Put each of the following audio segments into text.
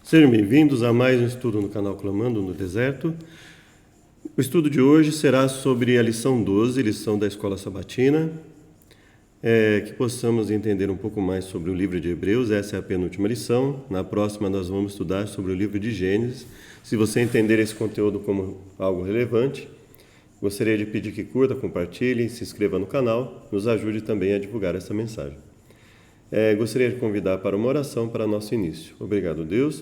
Sejam bem-vindos a mais um estudo no canal Clamando no Deserto. O estudo de hoje será sobre a lição 12, lição da Escola Sabatina, que possamos entender um pouco mais sobre o livro de Hebreus. Essa é a penúltima lição. Na próxima nós vamos estudar sobre o livro de Gênesis. Se você entender esse conteúdo como algo relevante, gostaria de pedir que curta, compartilhe, se inscreva no canal, nos ajude também a divulgar essa mensagem. Gostaria de convidar para uma oração para nosso início. Obrigado, Deus,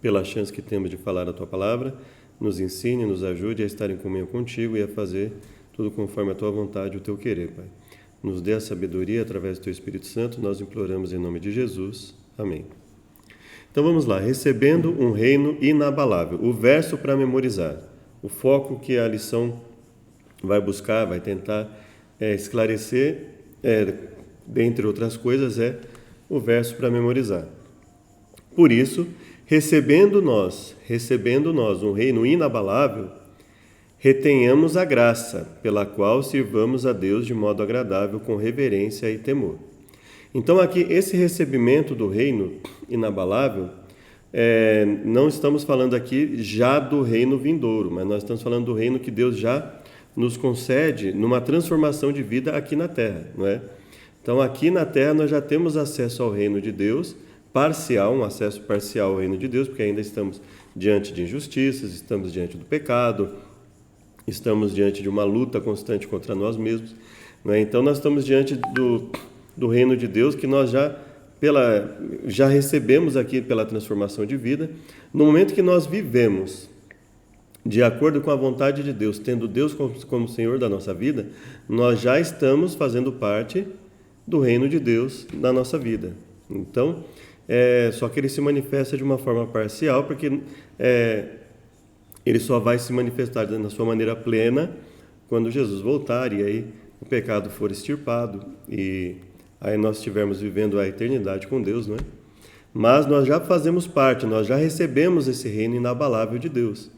pela chance que temos de falar a Tua Palavra. Nos ensine, nos ajude a estar em comunhão contigo e a fazer tudo conforme a Tua vontade e o Teu querer, Pai. Nos dê a sabedoria através do Teu Espírito Santo, nós imploramos em nome de Jesus. Amém. Então vamos lá, recebendo um reino inabalável. O verso para memorizar. O foco que a lição vai buscar, vai tentar esclarecer, dentre outras coisas, é o verso para memorizar. Por isso, recebendo nós um reino inabalável, retenhamos a graça pela qual sirvamos a Deus de modo agradável, com reverência e temor. Então aqui, esse recebimento do reino inabalável, não estamos falando aqui já do reino vindouro, mas nós estamos falando do reino que Deus já nos concede numa transformação de vida aqui na Terra, não é? Então, aqui na Terra, nós já temos acesso ao reino de Deus, um acesso parcial ao reino de Deus, porque ainda estamos diante de injustiças, estamos diante do pecado, estamos diante de uma luta constante contra nós mesmos, né? Então, nós estamos diante do reino de Deus, que nós já recebemos aqui pela transformação de vida. No momento que nós vivemos de acordo com a vontade de Deus, tendo Deus como Senhor da nossa vida, nós já estamos fazendo parte do reino de Deus na nossa vida. Então, só que ele se manifesta de uma forma parcial, porque ele só vai se manifestar na sua maneira plena quando Jesus voltar, e aí o pecado for extirpado, e aí nós estivermos vivendo a eternidade com Deus, não é? Mas nós já fazemos parte, nós já recebemos esse reino inabalável de Deus.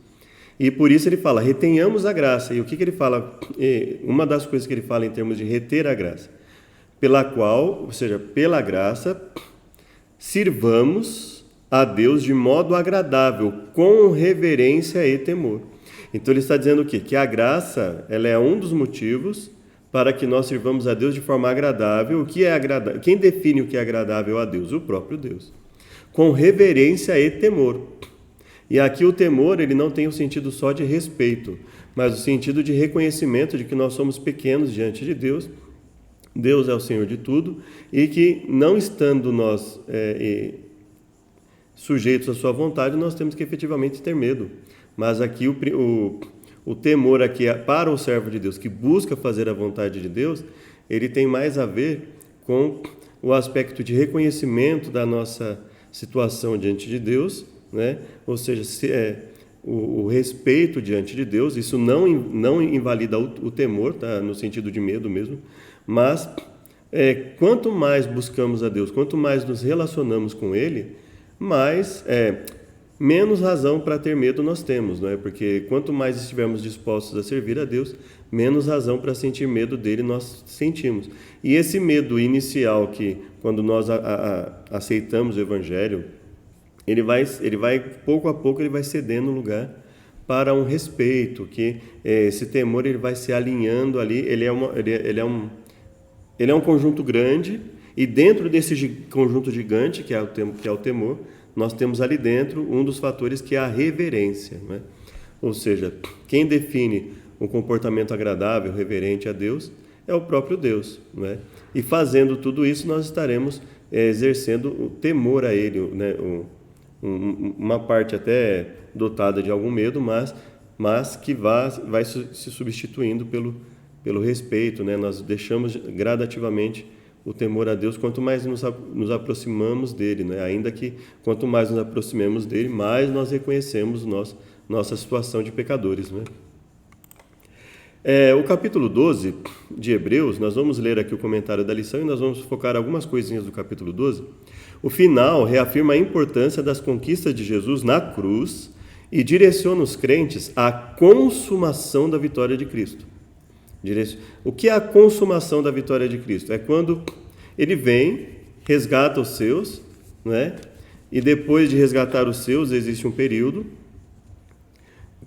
E por isso ele fala, retenhamos a graça. E o que ele fala? Uma das coisas que ele fala em termos de reter a graça, pela qual, ou seja, pela graça, sirvamos a Deus de modo agradável, com reverência e temor. Então ele está dizendo o quê? Que a graça, ela é um dos motivos para que nós sirvamos a Deus de forma agradável. O que é agradável? Quem define o que é agradável a Deus? O próprio Deus. Com reverência e temor. E aqui o temor, ele não tem o sentido só de respeito, mas o sentido de reconhecimento de que nós somos pequenos diante de Deus. Deus é o Senhor de tudo, e que, não estando nós sujeitos à sua vontade, nós temos que efetivamente ter medo. Mas aqui o temor aqui para o servo de Deus, que busca fazer a vontade de Deus, ele tem mais a ver com o aspecto de reconhecimento da nossa situação diante de Deus, né? Ou seja, o respeito diante de Deus. Isso não invalida o temor, tá? No sentido de medo mesmo. Mas quanto mais buscamos a Deus, quanto mais nos relacionamos com Ele, menos razão para ter medo nós temos, não é? Porque quanto mais estivermos dispostos a servir a Deus, menos razão para sentir medo dele nós sentimos. E esse medo inicial, que quando nós aceitamos o Evangelho, ele vai pouco a pouco ele vai cedendo lugar para um respeito, que esse temor ele vai se alinhando ali. Ele é um conjunto grande, e dentro desse conjunto gigante, que é o temor, nós temos ali dentro um dos fatores, que é a reverência, né? Ou seja, quem define um comportamento agradável, reverente a Deus, é o próprio Deus, né? E fazendo tudo isso, nós estaremos exercendo o temor a Ele, né? Uma parte até dotada de algum medo, mas que vai se substituindo pelo respeito, né? Nós deixamos gradativamente o temor a Deus quanto mais nos aproximamos dele, né? Ainda que quanto mais nos aproximemos dele, mais nós reconhecemos nossa situação de pecadores, né? O capítulo 12 de Hebreus, nós vamos ler aqui o comentário da lição e nós vamos focar algumas coisinhas do capítulo 12. O final reafirma a importância das conquistas de Jesus na cruz e direciona os crentes à consumação da vitória de Cristo. O que é a consumação da vitória de Cristo? É quando ele vem, resgata os seus, né? e depois de resgatar os seus, existe um período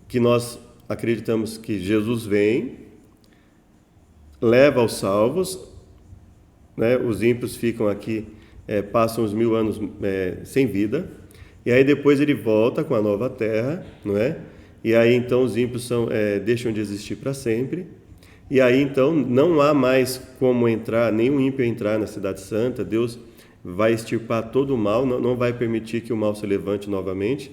que nós acreditamos que Jesus vem, leva os salvos, né? Os ímpios ficam aqui, passam os 1000 anos sem vida, e aí depois ele volta com a nova terra, não é? E aí então os ímpios deixam de existir para sempre, e aí então não há mais como entrar, nenhum ímpio entrar na Cidade Santa. Deus vai extirpar todo o mal, não vai permitir que o mal se levante novamente.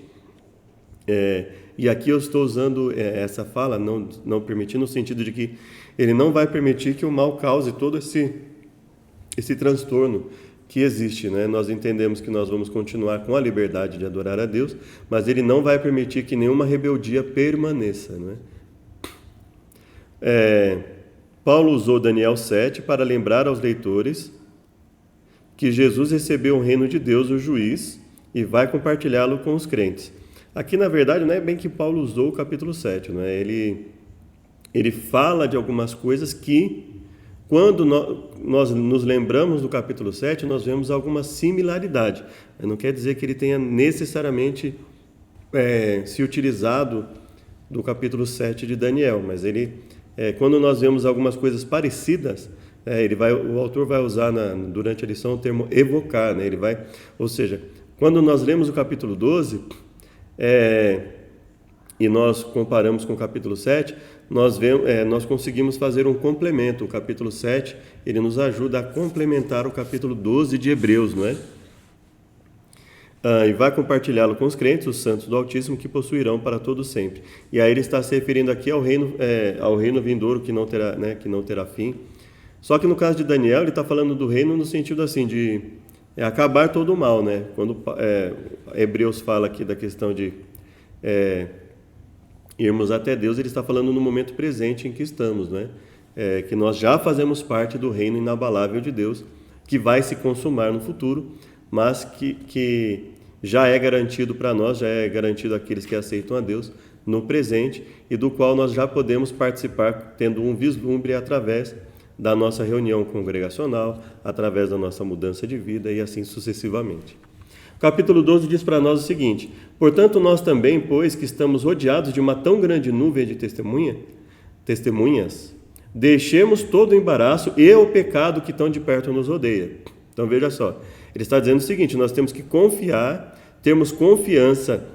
E aqui eu estou usando essa fala, não permitir, no sentido de que ele não vai permitir que o mal cause todo esse transtorno que existe, né? Nós entendemos que nós vamos continuar com a liberdade de adorar a Deus, mas ele não vai permitir que nenhuma rebeldia permaneça, né? Paulo usou Daniel 7 para lembrar aos leitores que Jesus recebeu o reino de Deus, o juiz, e vai compartilhá-lo com os crentes. Aqui, na verdade, não é bem que Paulo usou o capítulo 7, não é? Ele fala de algumas coisas que, quando nós nos lembramos do capítulo 7, nós vemos alguma similaridade. Não quer dizer que ele tenha necessariamente se utilizado do capítulo 7 de Daniel, mas quando nós vemos algumas coisas parecidas, o autor vai usar durante a lição o termo evocar, né? Ou seja, quando nós lemos o capítulo 12, e nós comparamos com o capítulo 7, nós conseguimos fazer um complemento. O capítulo 7, ele nos ajuda a complementar o capítulo 12 de Hebreus, não é? E vai compartilhá-lo com os crentes, os santos do Altíssimo, que possuirão para todo sempre. E aí ele está se referindo aqui ao reino vindouro que não terá, né, que não terá fim. Só que no caso de Daniel, ele está falando do reino no sentido assim de acabar todo o mal, né? Quando Hebreus fala aqui da questão de irmos até Deus, ele está falando no momento presente em que estamos, né? Que nós já fazemos parte do reino inabalável de Deus, que vai se consumar no futuro, mas que já é garantido para nós, já é garantido àqueles que aceitam a Deus no presente, e do qual nós já podemos participar tendo um vislumbre através da nossa reunião congregacional, através da nossa mudança de vida e assim sucessivamente. O capítulo 12 diz para nós o seguinte: portanto, nós também, pois que estamos rodeados de uma tão grande nuvem de testemunhas, deixemos todo o embaraço e o pecado que tão de perto nos rodeia. Então veja só, ele está dizendo o seguinte: nós temos que termos confiança,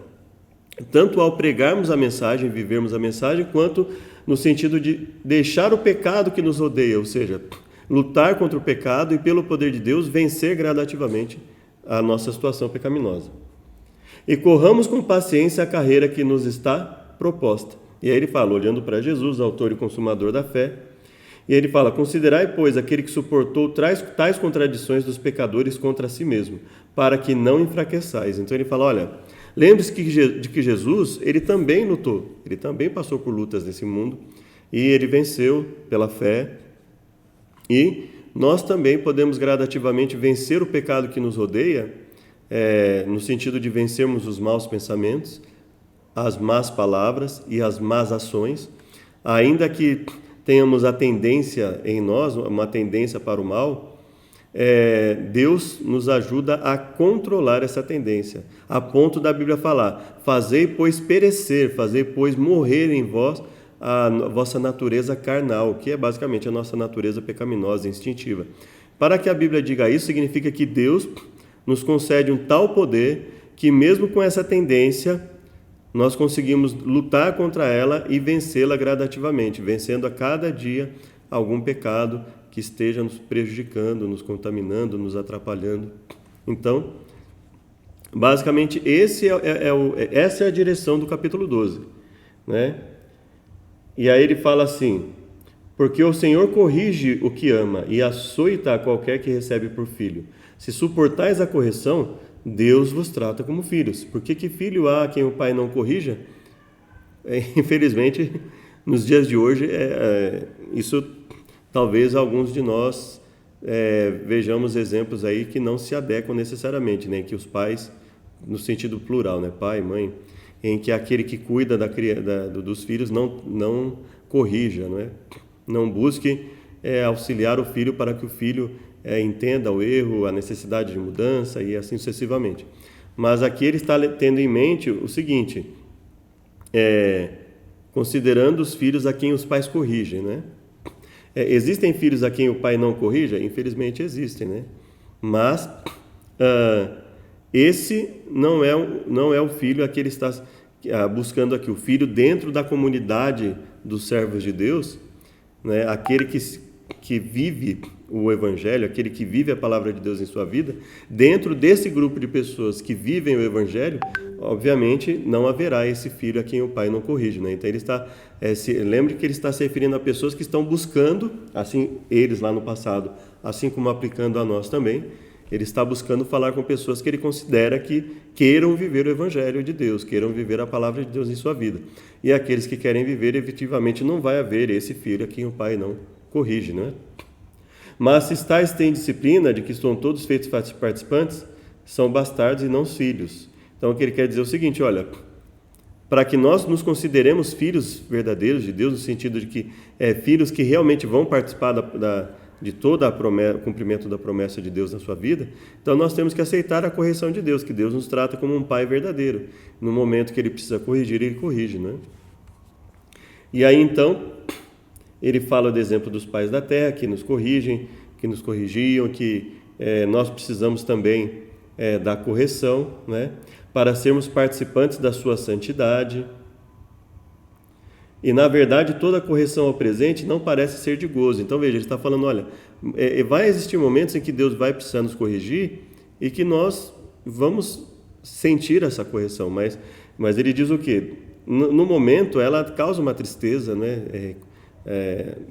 tanto ao pregarmos a mensagem, vivermos a mensagem, quanto no sentido de deixar o pecado que nos rodeia, ou seja, lutar contra o pecado e, pelo poder de Deus, vencer gradativamente a nossa situação pecaminosa. E corramos com paciência a carreira que nos está proposta. E aí ele fala, olhando para Jesus, autor e consumador da fé, e ele fala: considerai, pois, aquele que suportou tais contradições dos pecadores contra si mesmo, para que não enfraqueçais. Então ele fala, olha, lembre-se de que Jesus, ele também lutou, ele também passou por lutas nesse mundo, e ele venceu pela fé, e nós também podemos gradativamente vencer o pecado que nos rodeia, no sentido de vencermos os maus pensamentos, as más palavras e as más ações, ainda que tenhamos a tendência em nós, uma tendência para o mal, Deus nos ajuda a controlar essa tendência, a ponto da Bíblia falar: fazei, pois, perecer, fazei, pois, morrer em vós a vossa natureza carnal, que é basicamente a nossa natureza pecaminosa, instintiva. Para que a Bíblia diga isso, significa que Deus nos concede um tal poder que, mesmo com essa tendência, nós conseguimos lutar contra ela e vencê-la gradativamente, vencendo a cada dia algum pecado que esteja nos prejudicando, nos contaminando, nos atrapalhando. Então, basicamente, essa é a direção do capítulo 12, né? E aí ele fala assim: porque o Senhor corrige o que ama e açoita a qualquer que recebe por filho. Se suportais a correção, Deus vos trata como filhos. Porque que filho há quem o pai não corrija? Infelizmente, nos dias de hoje, isso talvez alguns de nós vejamos exemplos aí que não se adequam necessariamente, né? Que os pais, no sentido plural, né? Pai, mãe, em que aquele que cuida dos filhos não corrija, não é? Não busque auxiliar o filho para que o filho entenda o erro, a necessidade de mudança e assim sucessivamente. Mas aqui ele está tendo em mente o seguinte, considerando os filhos a quem os pais corrigem, né? Existem filhos a quem o pai não corrija? Infelizmente existem, né? Mas esse não é o filho a que ele está buscando aqui, o filho dentro da comunidade dos servos de Deus, né? Aquele que vive o Evangelho, aquele que vive a palavra de Deus em sua vida, dentro desse grupo de pessoas que vivem o Evangelho, obviamente não haverá esse filho a quem o pai não corrige, né? Então ele está, lembre que ele está se referindo a pessoas que estão buscando, assim eles lá no passado, assim como aplicando a nós também, ele está buscando falar com pessoas que ele considera que queiram viver o Evangelho de Deus, queiram viver a palavra de Deus em sua vida. E aqueles que querem viver, efetivamente não vai haver esse filho a quem o pai não corrige, né? Mas se estáis têm disciplina de que estão todos feitos participantes, são bastardos e não filhos. Então o que ele quer dizer é o seguinte, olha, para que nós nos consideremos filhos verdadeiros de Deus, no sentido de que filhos que realmente vão participar de todo o cumprimento da promessa de Deus na sua vida, então nós temos que aceitar a correção de Deus, que Deus nos trata como um pai verdadeiro. No momento que ele precisa corrigir, ele corrige, né? E aí então ele fala do exemplo dos pais da terra, que nos corrigem, que nos corrigiam, que nós precisamos também da correção, né? Para sermos participantes da sua santidade. E, na verdade, toda correção ao presente não parece ser de gozo. Então, veja, ele está falando, olha, vai existir momentos em que Deus vai precisar nos corrigir e que nós vamos sentir essa correção, mas ele diz o quê? No momento, ela causa uma tristeza, né?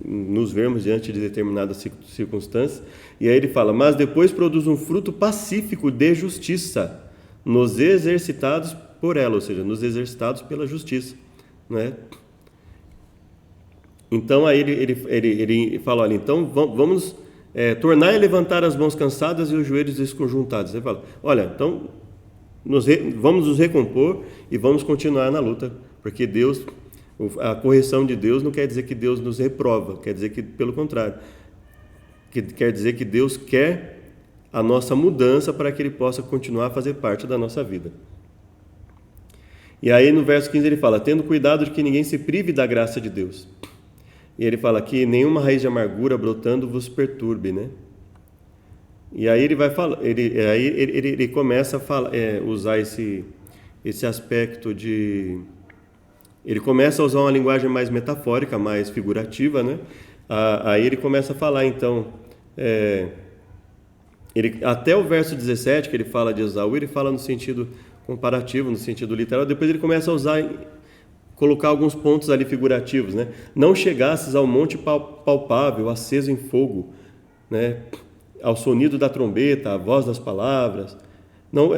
Nos vermos diante de determinadas circunstâncias, e aí ele fala, mas depois produz um fruto pacífico de justiça, nos exercitados por ela, ou seja, nos exercitados pela justiça, né? Então aí ele fala, olha, então vamos tornar e levantar as mãos cansadas e os joelhos desconjuntados. Ele fala, olha, então vamos nos recompor e vamos continuar na luta, porque Deus, a correção de Deus não quer dizer que Deus nos reprova, quer dizer que, pelo contrário, quer dizer que Deus quer a nossa mudança para que Ele possa continuar a fazer parte da nossa vida. E aí no verso 15 ele fala, tendo cuidado de que ninguém se prive da graça de Deus. E ele fala que nenhuma raiz de amargura brotando vos perturbe, né? E aí ele vai falar, ele começa a falar, usar esse aspecto de... Ele começa a usar uma linguagem mais metafórica, mais figurativa, né? Aí ele começa a falar, então, até o verso 17, que ele fala de Esaú, ele fala no sentido comparativo, no sentido literal, depois ele começa a colocar alguns pontos ali figurativos, né? Não chegasses ao monte palpável, aceso em fogo, né? Ao sonido da trombeta, à voz das palavras. Não,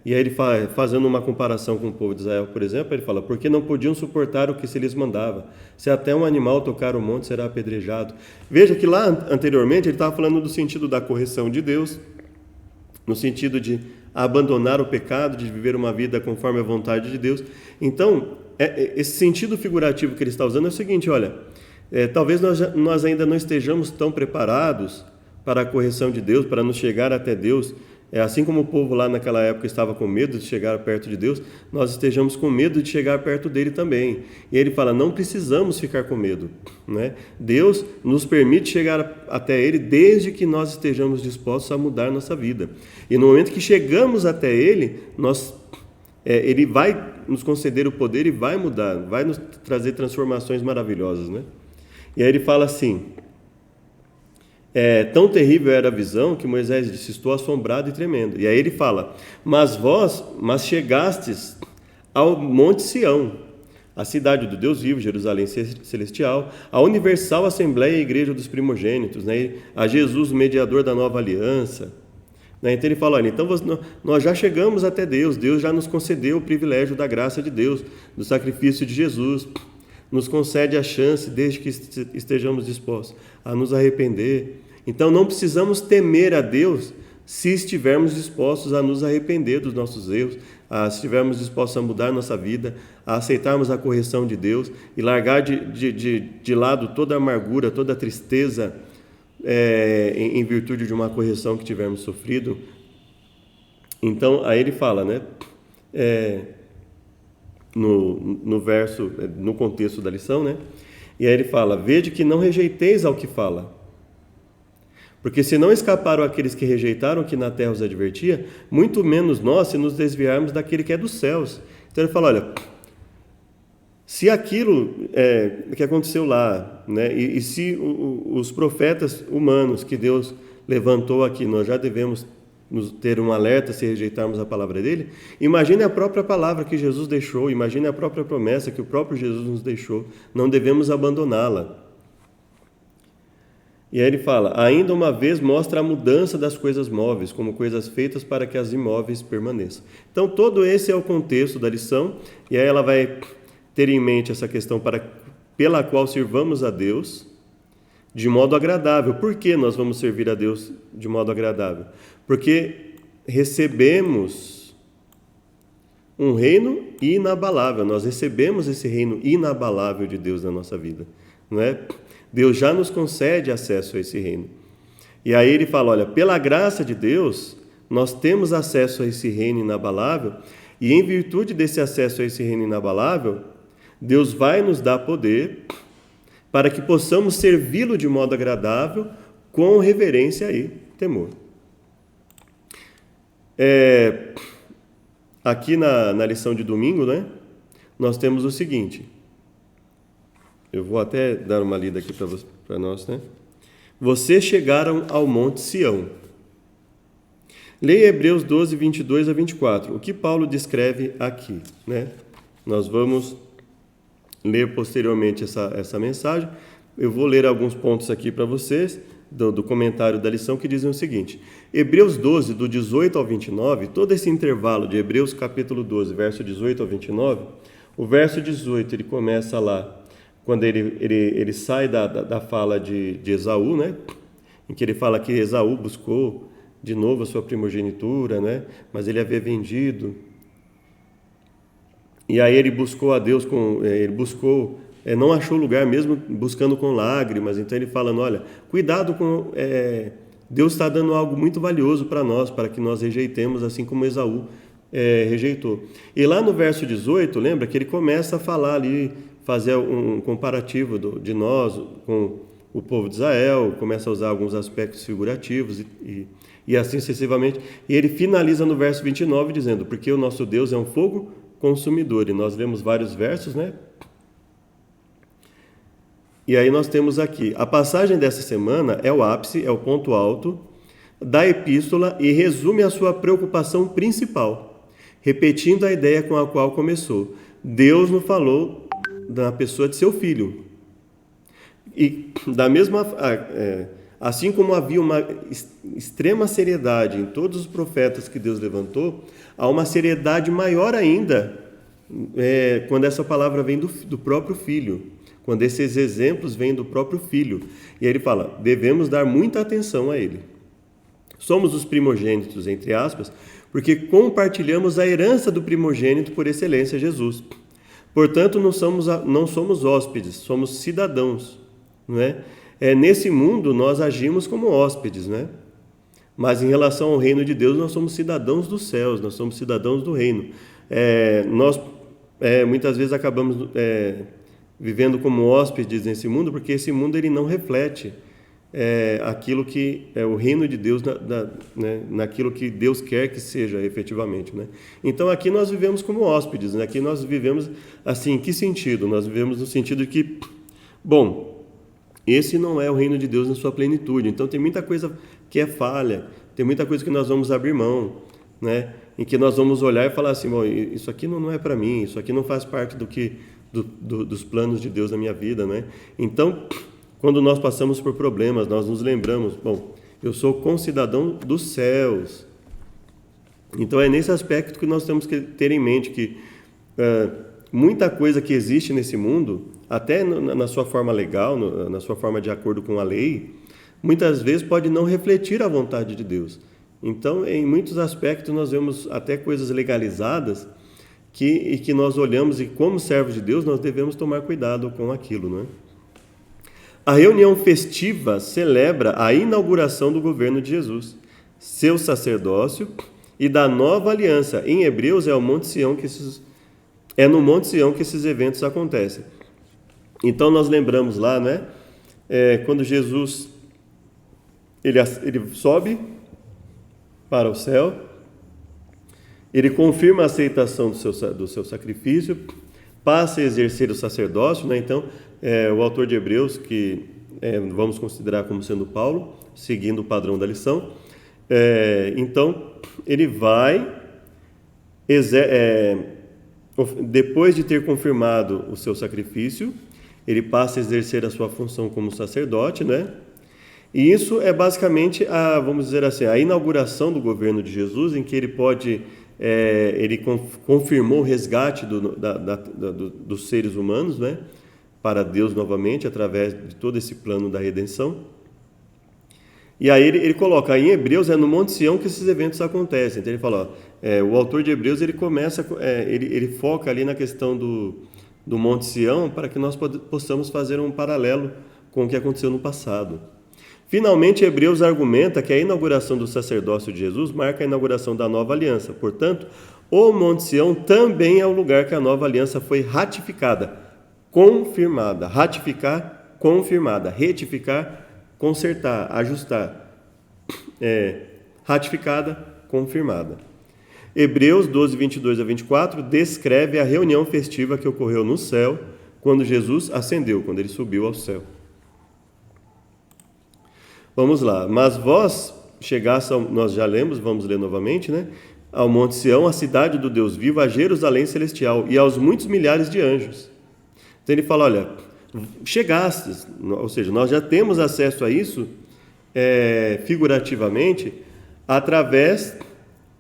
e aí ele fazendo uma comparação com o povo de Israel, por exemplo, ele fala, porque não podiam suportar o que se lhes mandava. Se até um animal tocar o monte, será apedrejado. Veja que lá anteriormente ele estava falando do sentido da correção de Deus, no sentido de abandonar o pecado, de viver uma vida conforme a vontade de Deus. Então, esse sentido figurativo que ele está usando é o seguinte, olha, talvez nós ainda não estejamos tão preparados para a correção de Deus, para nos chegar até Deus, assim como o povo lá naquela época estava com medo de chegar perto de Deus, nós estejamos com medo de chegar perto dele também. E ele fala, não precisamos ficar com medo, né? Deus nos permite chegar até ele desde que nós estejamos dispostos a mudar nossa vida. E no momento que chegamos até ele, ele vai nos conceder o poder e vai mudar, vai nos trazer transformações maravilhosas, né? E aí ele fala assim, tão terrível era a visão que Moisés disse, estou assombrado e tremendo. E aí ele fala, mas chegastes ao Monte Sião, a cidade do Deus vivo, Jerusalém celestial, a universal assembleia e igreja dos primogênitos, né? A Jesus, o mediador da nova aliança. Né? Então ele fala, olha, então nós já chegamos até Deus, Deus já nos concedeu o privilégio da graça de Deus, do sacrifício de Jesus, nos concede a chance, desde que estejamos dispostos a nos arrepender. Então não precisamos temer a Deus se estivermos dispostos a nos arrepender dos nossos erros, se estivermos dispostos a mudar nossa vida, a aceitarmos a correção de Deus e largar de lado toda a amargura, toda a tristeza em virtude de uma correção que tivermos sofrido. Então, aí ele fala, né? No verso, no contexto da lição, né? E aí ele fala: vede que não rejeiteis ao que fala. Porque se não escaparam aqueles que rejeitaram o que na terra os advertia, muito menos nós, se nos desviarmos daquele que é dos céus. Então ele fala: olha, se aquilo que aconteceu lá, né, e se os profetas humanos que Deus levantou aqui, nós já devemos ter um alerta se rejeitarmos a palavra dele, imagine a própria palavra que Jesus deixou, imagine a própria promessa que o próprio Jesus nos deixou, não devemos abandoná-la. E aí ele fala: ainda uma vez mostra a mudança das coisas móveis, como coisas feitas para que as imóveis permaneçam. Então todo esse é o contexto da lição, e aí ela vai ter em mente essa questão pela qual sirvamos a Deus de modo agradável. Por que nós vamos servir a Deus de modo agradável? Porque recebemos um reino inabalável, nós recebemos esse reino inabalável de Deus na nossa vida, não é? Deus já nos concede acesso a esse reino. E aí ele fala: olha, pela graça de Deus, nós temos acesso a esse reino inabalável, e em virtude desse acesso a esse reino inabalável, Deus vai nos dar poder para que possamos servi-lo de modo agradável, com reverência e temor. Aqui na lição de domingo, né, nós temos o seguinte. Eu vou até dar uma lida aqui para nós, né? Vocês chegaram ao Monte Sião. Leia Hebreus 12, 22 a 24. O que Paulo descreve aqui, né? Nós vamos ler posteriormente essa mensagem. Eu vou ler alguns pontos aqui para vocês, do comentário da lição, que dizem o seguinte: Hebreus 12, do 18 ao 29, todo esse intervalo de Hebreus capítulo 12, verso 18 ao 29, o verso 18 ele começa lá, quando ele sai da fala de Esaú, né? Em que ele fala que Esaú buscou de novo a sua primogenitura, né? Mas ele havia vendido. E aí ele buscou a Deus, não achou lugar mesmo buscando com lágrimas. Então ele falando: olha, cuidado com... Deus está dando algo muito valioso para nós, para que nós rejeitemos, assim como Esaú rejeitou. E lá no verso 18, lembra que ele começa a falar ali, fazer um comparativo de nós com o povo de Israel, começa a usar alguns aspectos figurativos e assim sucessivamente. E ele finaliza no verso 29 dizendo: porque o nosso Deus é um fogo consumidor. E nós lemos vários versos, né? E aí nós temos aqui, a passagem dessa semana é o ápice, é o ponto alto da epístola e resume a sua preocupação principal, repetindo a ideia com a qual começou. Deus nos falou na pessoa de seu Filho. E da mesma, assim como havia uma extrema seriedade em todos os profetas que Deus levantou, há uma seriedade maior ainda quando essa palavra vem do próprio Filho, quando esses exemplos vêm do próprio Filho. E aí ele fala: devemos dar muita atenção a ele. Somos os primogênitos, entre aspas, porque compartilhamos a herança do primogênito por excelência, Jesus. Portanto, não somos hóspedes, somos cidadãos, não é? Nesse mundo nós agimos como hóspedes, né? Mas em relação ao reino de Deus, nós somos cidadãos dos céus, nós somos cidadãos do reino. Nós muitas vezes acabamos vivendo como hóspedes nesse mundo, porque esse mundo ele não reflete aquilo que é o reino de Deus, né, naquilo que Deus quer que seja efetivamente, né? Então aqui nós vivemos como hóspedes, né? Aqui nós vivemos assim, em que sentido? Nós vivemos no sentido de que, bom, esse não é o reino de Deus na sua plenitude, então tem muita coisa que é falha, tem muita coisa que nós vamos abrir mão, né? Em que nós vamos olhar e falar assim: bom, isso aqui não é para mim, isso aqui não faz parte dos planos de Deus na minha vida, né? Então, quando nós passamos por problemas, nós nos lembramos: bom, eu sou concidadão dos céus. Então é nesse aspecto que nós temos que ter em mente que muita coisa que existe nesse mundo, até na sua forma legal, na sua forma de acordo com a lei, muitas vezes pode não refletir a vontade de Deus. Então, em muitos aspectos, nós vemos até coisas legalizadas que nós olhamos e, como servos de Deus, nós devemos tomar cuidado com aquilo, não é? A reunião festiva celebra a inauguração do governo de Jesus, seu sacerdócio e da nova aliança. Em Hebreus é no Monte Sião que esses eventos acontecem. Então nós lembramos lá, né? Quando Jesus ele sobe para o céu, ele confirma a aceitação do seu sacrifício, passa a exercer o sacerdócio, né? Então, o autor de Hebreus, que vamos considerar como sendo Paulo, seguindo o padrão da lição, então ele vai, depois de ter confirmado o seu sacrifício, ele passa a exercer a sua função como sacerdote, né? E isso é basicamente vamos dizer assim, a inauguração do governo de Jesus, em que ele confirmou o resgate dos seres humanos, né, para Deus novamente, através de todo esse plano da redenção. E aí ele coloca, em Hebreus é no Monte Sião que esses eventos acontecem. Então ele fala, o autor de Hebreus ele começa, ele foca ali na questão do Monte Sião, para que nós possamos fazer um paralelo com o que aconteceu no passado. Finalmente, Hebreus argumenta que a inauguração do sacerdócio de Jesus marca a inauguração da nova aliança. Portanto, o Monte Sião também é o lugar que a nova aliança foi ratificada, confirmada. Ratificar, confirmada. Retificar, consertar, ajustar. Ratificada, confirmada. Hebreus 12, 22 a 24 descreve a reunião festiva que ocorreu no céu quando Jesus ascendeu, quando ele subiu ao céu. Vamos lá. Mas vós nós já lemos, vamos ler novamente, né? Ao Monte Sião, a cidade do Deus vivo, a Jerusalém celestial e aos muitos milhares de anjos. Então ele fala, olha, chegastes, ou seja, nós já temos acesso a isso, figurativamente, através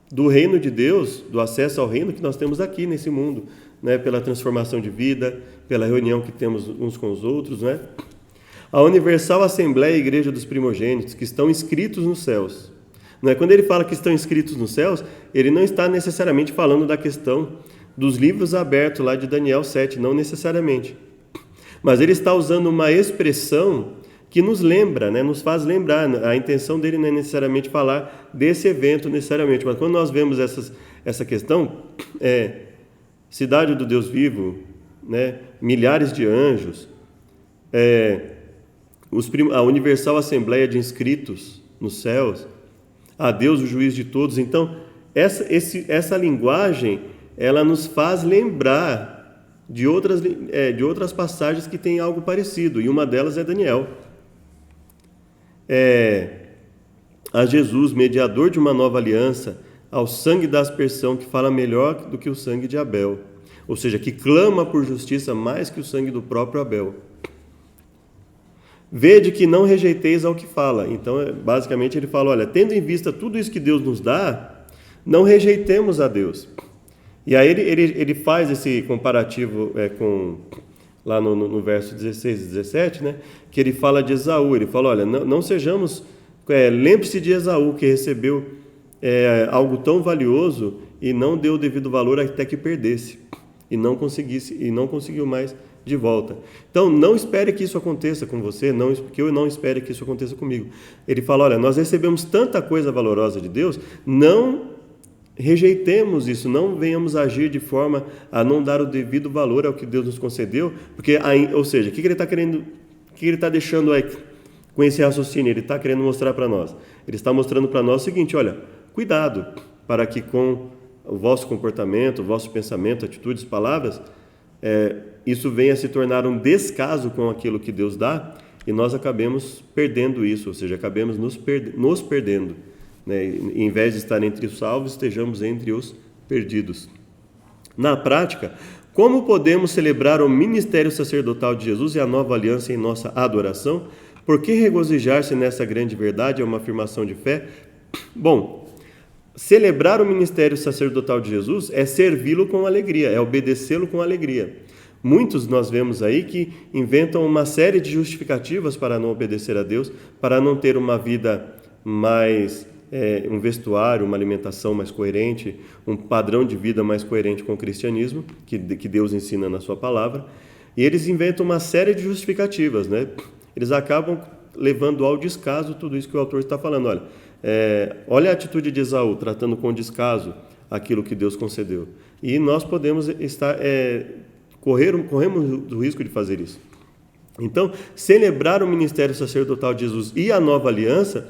do reino de Deus, do acesso ao reino que nós temos aqui nesse mundo, né? Pela transformação de vida, pela reunião que temos uns com os outros, né? A universal assembleia e igreja dos primogênitos, que estão inscritos nos céus. Não é? Quando ele fala que estão inscritos nos céus, ele não está necessariamente falando da questão dos livros abertos lá de Daniel 7, não necessariamente. Mas ele está usando uma expressão que nos lembra, né? Nos faz lembrar. A intenção dele não é necessariamente falar desse evento necessariamente, mas quando nós vemos essa questão, cidade do Deus vivo, né? Milhares de anjos, a universal assembleia de inscritos nos céus, a Deus o juiz de todos. Então, essa linguagem, ela nos faz lembrar de outras passagens que têm algo parecido, e uma delas é Daniel. A Jesus, mediador de uma nova aliança, ao sangue da aspersão, que fala melhor do que o sangue de Abel, ou seja, que clama por justiça mais que o sangue do próprio Abel. Vede que não rejeiteis ao que fala. Então, basicamente, ele fala, olha, tendo em vista tudo isso que Deus nos dá, não rejeitemos a Deus. E aí ele faz esse comparativo lá no verso 16 e 17, né, que ele fala de Esaú. Ele fala, olha, não sejamos... lembre-se de Esaú, que recebeu algo tão valioso e não deu o devido valor até que perdesse. E não conseguiu mais de volta. Então, não espere que isso aconteça com você, que eu não espere que isso aconteça comigo. Ele fala, olha, nós recebemos tanta coisa valorosa de Deus, não rejeitemos isso, não venhamos agir de forma a não dar o devido valor ao que Deus nos concedeu, porque, ou seja, o que ele está querendo, o que ele está deixando aí com esse raciocínio? Ele está querendo mostrar para nós. Ele está mostrando para nós o seguinte, olha, cuidado para que com o vosso comportamento, o vosso pensamento, atitudes, palavras, isso venha a se tornar um descaso com aquilo que Deus dá e nós acabemos perdendo isso, ou seja, acabemos nos perdendo, né? Em vez de estar entre os salvos, estejamos entre os perdidos. Na prática, como podemos celebrar o ministério sacerdotal de Jesus e a nova aliança em nossa adoração? Por que regozijar-se nessa grande verdade é uma afirmação de fé? Bom, celebrar o ministério sacerdotal de Jesus é servi-lo com alegria, é obedecê-lo com alegria. Muitos nós vemos aí que inventam uma série de justificativas para não obedecer a Deus, para não ter uma vida mais, um vestuário, uma alimentação mais coerente, um padrão de vida mais coerente com o cristianismo, que Deus ensina na sua palavra. E eles inventam uma série de justificativas, né? Eles acabam levando ao descaso tudo isso que o autor está falando. Olha, Olha a atitude de Esaú, tratando com descaso aquilo que Deus concedeu. E nós podemos corremos o risco de fazer isso. Então, celebrar o ministério sacerdotal de Jesus e a nova aliança,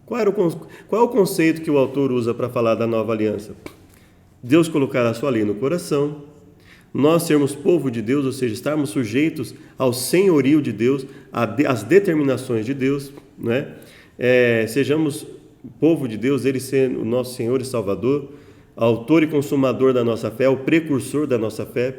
qual é o conceito que o autor usa para falar da nova aliança? Deus colocar a sua lei no coração, nós sermos povo de Deus, ou seja, estarmos sujeitos ao senhorio de Deus, às determinações de Deus, né? Sejamos povo de Deus, Ele sendo o nosso Senhor e Salvador, autor e consumador da nossa fé, o precursor da nossa fé,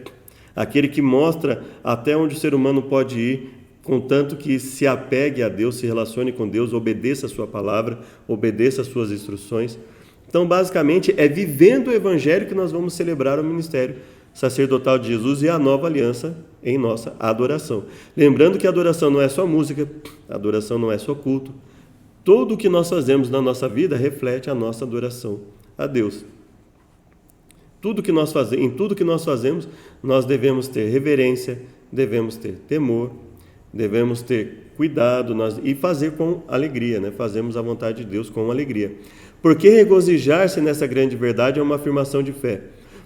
aquele que mostra até onde o ser humano pode ir, contanto que se apegue a Deus, se relacione com Deus, obedeça a sua palavra, obedeça as suas instruções. Então, basicamente, é vivendo o Evangelho que nós vamos celebrar o ministério sacerdotal de Jesus e a nova aliança em nossa adoração. Lembrando que a adoração não é só música, a adoração não é só culto. Tudo o que nós fazemos na nossa vida reflete a nossa adoração a Deus. Em tudo que nós fazemos, nós devemos ter reverência, devemos ter temor, devemos ter cuidado e fazer com alegria, né? Fazemos a vontade de Deus com alegria. Porque regozijar-se nessa grande verdade é uma afirmação de fé.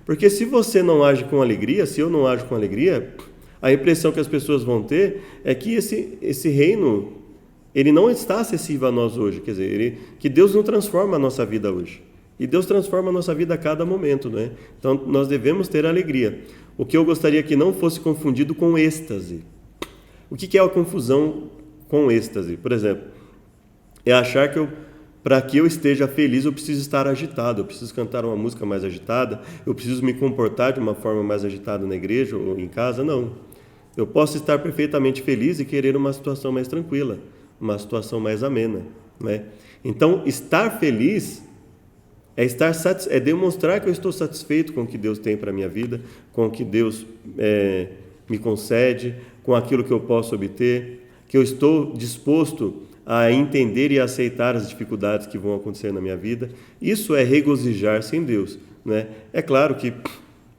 Porque se você não age com alegria, se eu não ajo com alegria, a impressão que as pessoas vão ter é que esse reino, ele não está acessível a nós hoje, quer dizer, que Deus não transforma a nossa vida hoje. E Deus transforma a nossa vida a cada momento, né? Então, nós devemos ter alegria. O que eu gostaria que não fosse confundido com êxtase. O que é a confusão com êxtase? Por exemplo, é achar que para que eu esteja feliz, eu preciso estar agitado, eu preciso cantar uma música mais agitada, eu preciso me comportar de uma forma mais agitada na igreja ou em casa. Não. Eu posso estar perfeitamente feliz e querer uma situação mais tranquila, uma situação mais amena, né? Então, estar feliz é demonstrar que eu estou satisfeito com o que Deus tem para a minha vida, com o que Deus me concede, com aquilo que eu posso obter, que eu estou disposto a entender e aceitar as dificuldades que vão acontecer na minha vida. Isso é regozijar-se em Deus, né? É claro que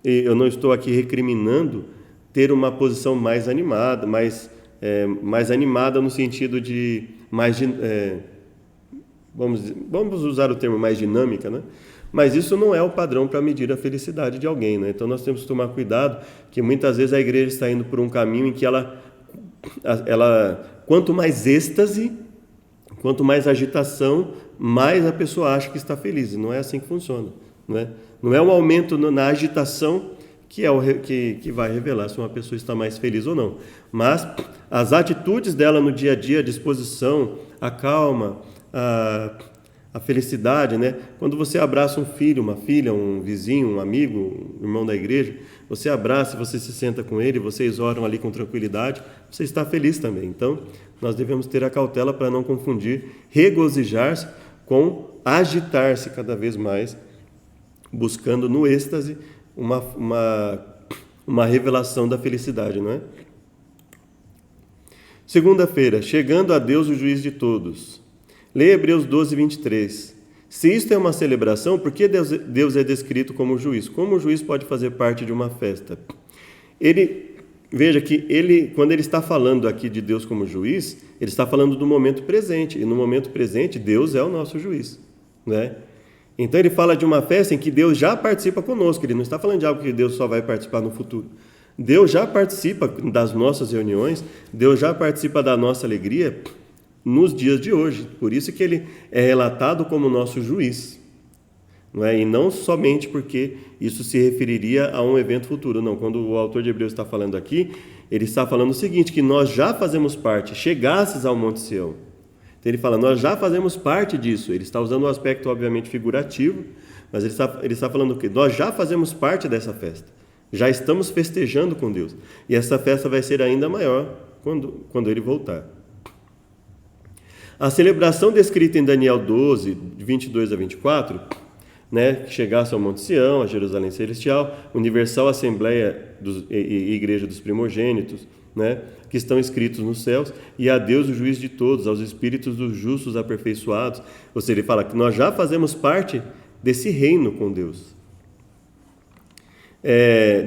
eu não estou aqui recriminando ter uma posição mais animada, mais animada no sentido de vamos usar o termo mais dinâmica, né? Mas isso não é o padrão para medir a felicidade de alguém, né? Então nós temos que tomar cuidado, que muitas vezes a igreja está indo por um caminho em que ela quanto mais êxtase, quanto mais agitação, mais a pessoa acha que está feliz. E não é assim que funciona, né? Não é um aumento na agitação que vai revelar se uma pessoa está mais feliz ou não. Mas as atitudes dela no dia a dia, a disposição, a calma, a felicidade, né? Quando você abraça um filho, uma filha, um vizinho, um amigo, um irmão da igreja, você abraça, você se senta com ele, vocês oram ali com tranquilidade, você está feliz também. Então, nós devemos ter a cautela para não confundir regozijar-se com agitar-se cada vez mais, buscando no êxtase uma revelação da felicidade, não é? Segunda-feira, chegando a Deus o juiz de todos. Leia Hebreus 12, 23. Se isto é uma celebração, por que Deus é descrito como juiz? Como o juiz pode fazer parte de uma festa? Veja que quando ele está falando aqui de Deus como juiz, ele está falando do momento presente. E no momento presente, Deus é o nosso juiz, né? Então ele fala de uma festa em que Deus já participa conosco. Ele não está falando de algo que Deus só vai participar no futuro. Deus já participa das nossas reuniões, Deus já participa da nossa alegria nos dias de hoje. Por isso que ele é relatado como nosso juiz, não é? E não somente porque isso se referiria a um evento futuro. Não, quando o autor de Hebreus está falando aqui, ele está falando o seguinte, que nós já fazemos parte, chegasses ao Monte Sião. Então ele fala, nós já fazemos parte disso. Ele está usando um aspecto obviamente figurativo, mas ele está falando o quê? Nós já fazemos parte dessa festa. Já estamos festejando com Deus. E essa festa vai ser ainda maior quando ele voltar. A celebração descrita em Daniel 12, de 22 a 24, né, que chegasse ao Monte Sião, a Jerusalém Celestial, Universal Assembleia e Igreja dos Primogênitos, né, que estão escritos nos céus, e a Deus, o juiz de todos, aos espíritos dos justos aperfeiçoados. Ou seja, ele fala que nós já fazemos parte desse reino com Deus.